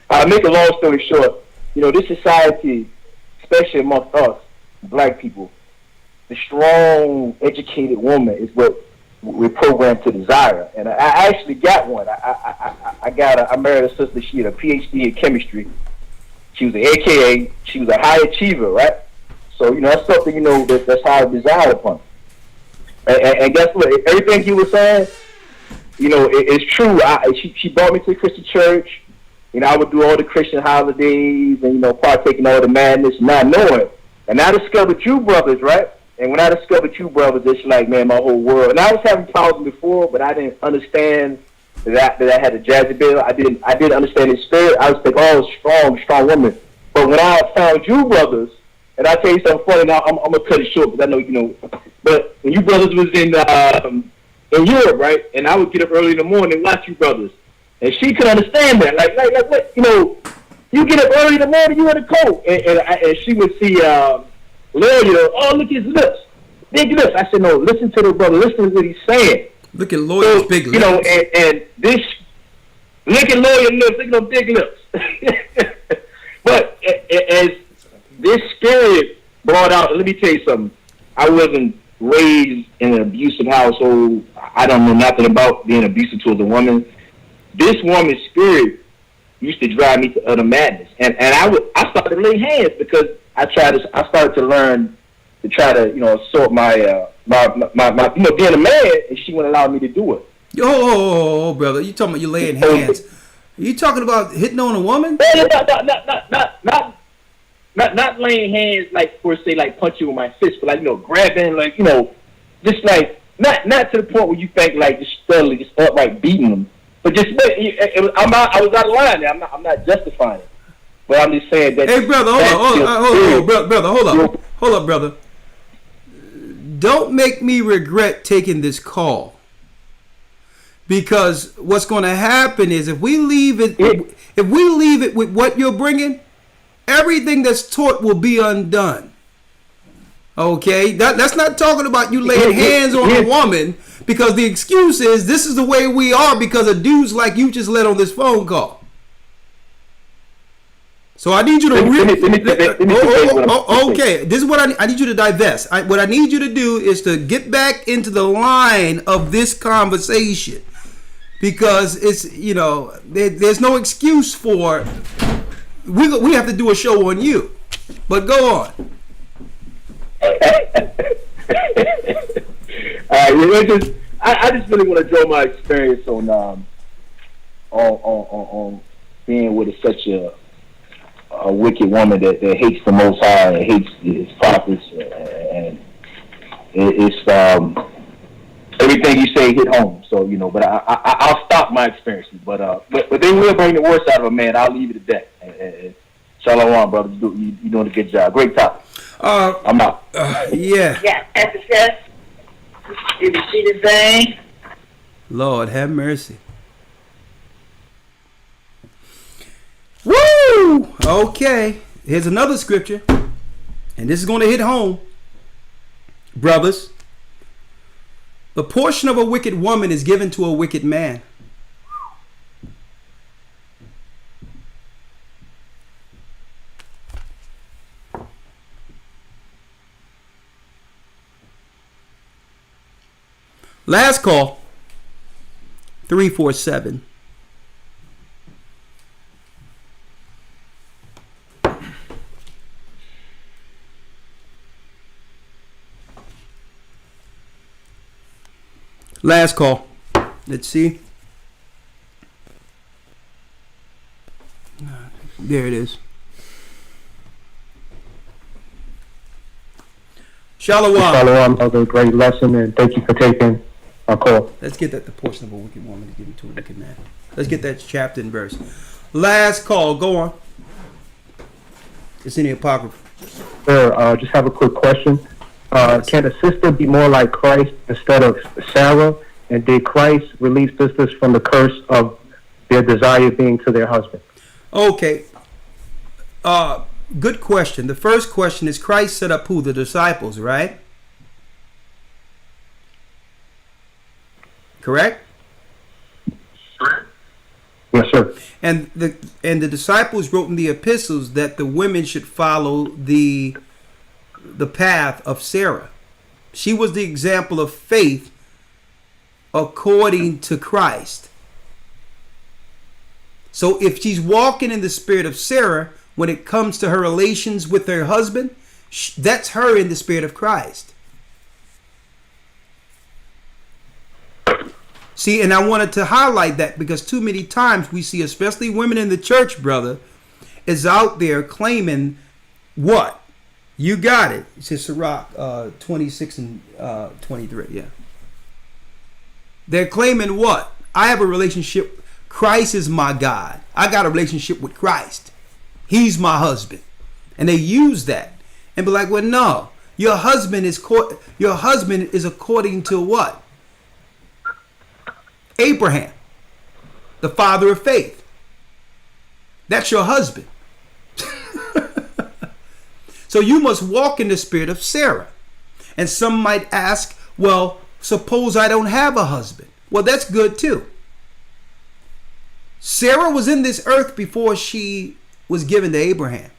I'll make a long story short. This society, especially amongst us, black people, the strong, educated woman is what we're programmed to desire. And I actually got one. I married a sister. She had a PhD in chemistry. She was an AKA. She was a high achiever, right? So, that's something, that's how I desire upon. And guess what? Everything you were saying, it's true. She brought me to the Christian church. I would do all the Christian holidays and, partake in all the madness, not knowing. And I discovered you brothers, right? And when I discovered you brothers, it's like, man, my whole world. And I was having problems before, but I didn't understand that I had a Jezebel. I didn't understand his spirit. I was thinking, oh, strong woman. But when I found you brothers, and I'll tell you something funny now, I'm going to cut it short because I know, but when you brothers was in Europe, right? And I would get up early in the morning and watch you brothers. And she could understand that. Like what, you get up early in the morning, you in a coat. And she would see Lawyer, oh, look at his lips. Big lips. I said, no, listen to the brother. Listen to what he's saying. Look at Lawyer's big lips. And this, look at Lawyer lips, look at them big lips. But as this spirit brought out, let me tell you something. I wasn't raised in an abusive household. I don't know nothing about being abusive towards a woman. This woman's spirit used to drive me to utter madness, and I started to lay hands because I started to learn to try to assort my being a man, and she wouldn't allow me to do it. Oh, brother, you talking about you laying hands? Are you talking about hitting on a woman? Not laying hands like for say like punch you with my fist, but like grabbing just like not to the point where you think like just steadily just upright beating them. But just I was out of line there. I'm not justifying it, but I'm just saying that. Hey, brother, hold up, brother. Don't make me regret taking this call. Because what's going to happen is if we leave it with what you're bringing, everything that's taught will be undone. Okay, that's not talking about you laying hands on a woman, because the excuse is this is the way we are because of dudes like you just let on this phone call. So I need you to okay. This is what I need you to divest. What I need you to do is to get back into the line of this conversation, because it's there's no excuse for we have to do a show on you. But go on. I just really want to draw my experience on being with such a wicked woman that hates the Most High and hates His prophets, and it's everything you say hit home. So but I'll stop my experiences. But they will bring the worst out of a man. I'll leave it at that. And Shalom, brother. You're doing a good job. Great topic. I'm out. Yeah. Yeah, at the chest. Did you see the thing? Lord have mercy. Woo! Okay. Here's another scripture. And this is going to hit home. Brothers. The portion of a wicked woman is given to a wicked man. Last call. 347. Last call. Let's see. There it is. Shalom. Shalom, another great lesson, and thank you for taking our call. Let's get that the portion of a wicked woman is given to a wicked man. Let's get that chapter and verse. Last call. Go on. It's in the Apocrypha. Sir, just have a quick question. Can a sister be more like Christ instead of Sarah? And did Christ release sisters from the curse of their desire being to their husband? Okay. Good question. The first question is Christ set up who? The disciples, right? Correct? Yes, sir. And the disciples wrote in the epistles that the women should follow the path of Sarah. She was the example of faith according to Christ. So if she's walking in the spirit of Sarah when it comes to her relations with her husband, that's her in the spirit of Christ. See, and I wanted to highlight that because too many times we see, especially women in the church, brother, is out there claiming what? You got it. It says Sirach 26 and 23. Yeah. They're claiming what? I have a relationship. Christ is my God. I got a relationship with Christ. He's my husband. And they use that and be like, well, no, your husband is according to what? Abraham, the father of faith. That's your husband. So you must walk in the spirit of Sarah. And some might ask, well, suppose I don't have a husband. Well, that's good too. Sarah was in this earth before she was given to Abraham.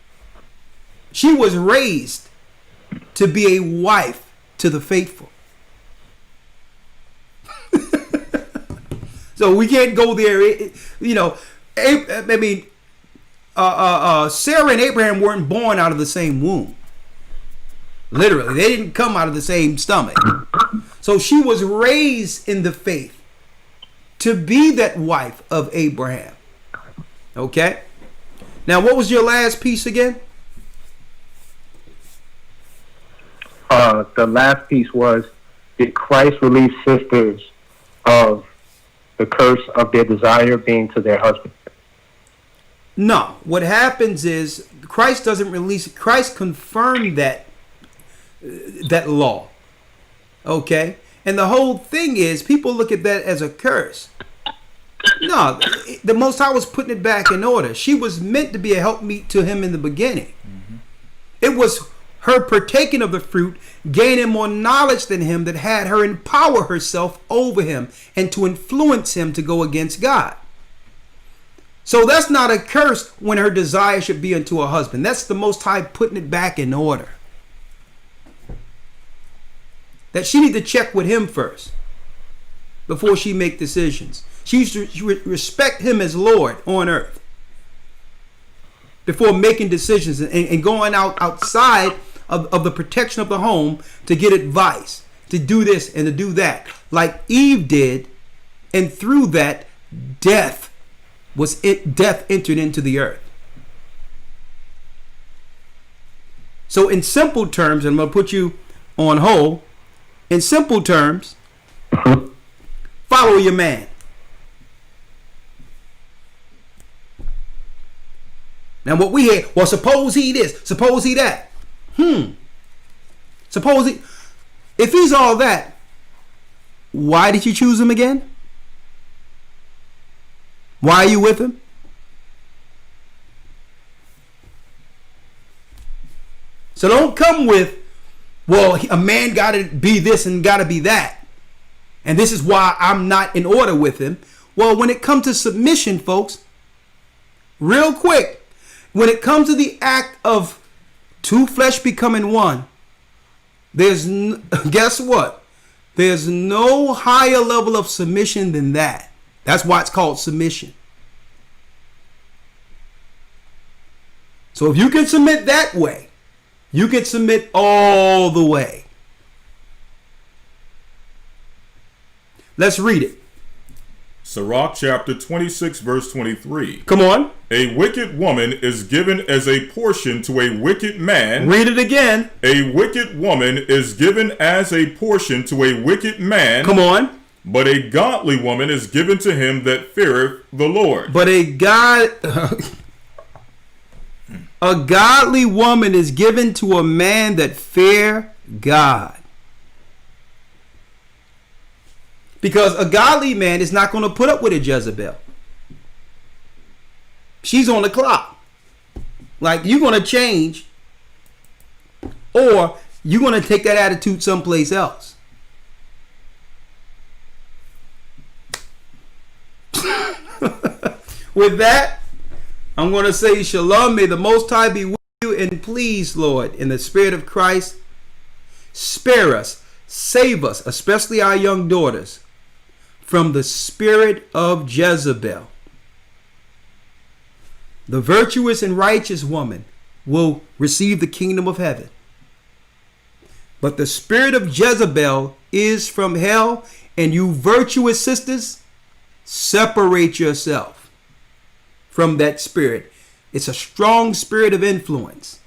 She was raised to be a wife to the faithful. So we can't go there. Sarah and Abraham weren't born out of the same womb. Literally, they didn't come out of the same stomach. So she was raised in the faith to be that wife of Abraham. Okay? Now, what was your last piece again? The last piece was, did Christ release sisters of the curse of their desire being to their husband? No. What happens is Christ doesn't release it. Christ confirmed that law. Okay? And the whole thing is, people look at that as a curse. No, the Most High was putting it back in order. She was meant to be a helpmeet to him in the beginning. It was her partaking of the fruit, gaining more knowledge than him, that had her empower herself over him and to influence him to go against God. So that's not a curse when her desire should be unto a husband. That's the Most High putting it back in order. That she need to check with him first before she make decisions. She used to respect him as Lord on earth before making decisions and going outside of the protection of the home to get advice, to do this and to do that, like Eve did, and through that, death entered into the earth. So in simple terms, and I'm going to put you on hold, in simple terms, follow your man. Now what we hear, well, suppose he this, suppose he that. Suppose he, if he's all that, why did you choose him again? Why are you with him? So don't come with, well, a man got to be this and got to be that, and this is why I'm not in order with him. Well, when it comes to submission, folks, real quick, when it comes to the act of two flesh becoming one, guess what? There's no higher level of submission than that. That's why it's called submission. So if you can submit that way, you can submit all the way. Let's read it. Sirach chapter 26 verse 23. Come on. A wicked woman is given as a portion to a wicked man. Read it again. A wicked woman is given as a portion to a wicked man. Come on. But a godly woman is given to him that feareth the Lord. But a godly woman is given to a man that fear God. Because a godly man is not going to put up with a Jezebel. She's on the clock. Like, you're going to change, or you're going to take that attitude someplace else. With that, I'm going to say shalom. May the Most High be with you, and please, Lord, in the Spirit of Christ, spare us, save us, especially our young daughters, from the spirit of Jezebel. The virtuous and righteous woman will receive the kingdom of heaven. But the spirit of Jezebel is from hell, and you virtuous sisters, separate yourself from that spirit. It's a strong spirit of influence.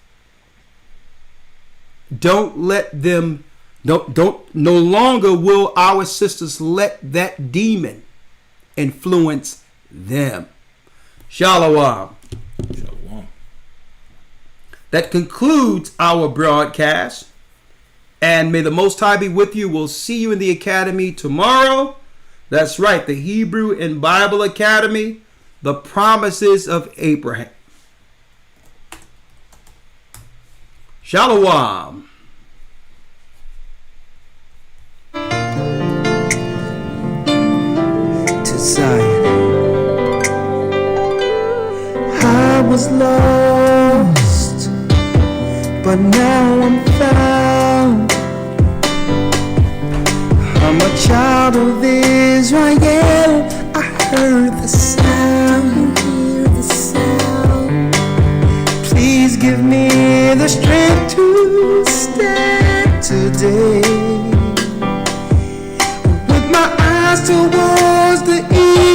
Don't let them, no longer will our sisters let that demon influence them. Shalom. Shalom. That concludes our broadcast. And may the Most High be with you. We'll see you in the academy tomorrow. That's right, the Hebrew and Bible Academy, the promises of Abraham. Shalom. To Zion. I was lost, but now I'm found. I'm a child of this.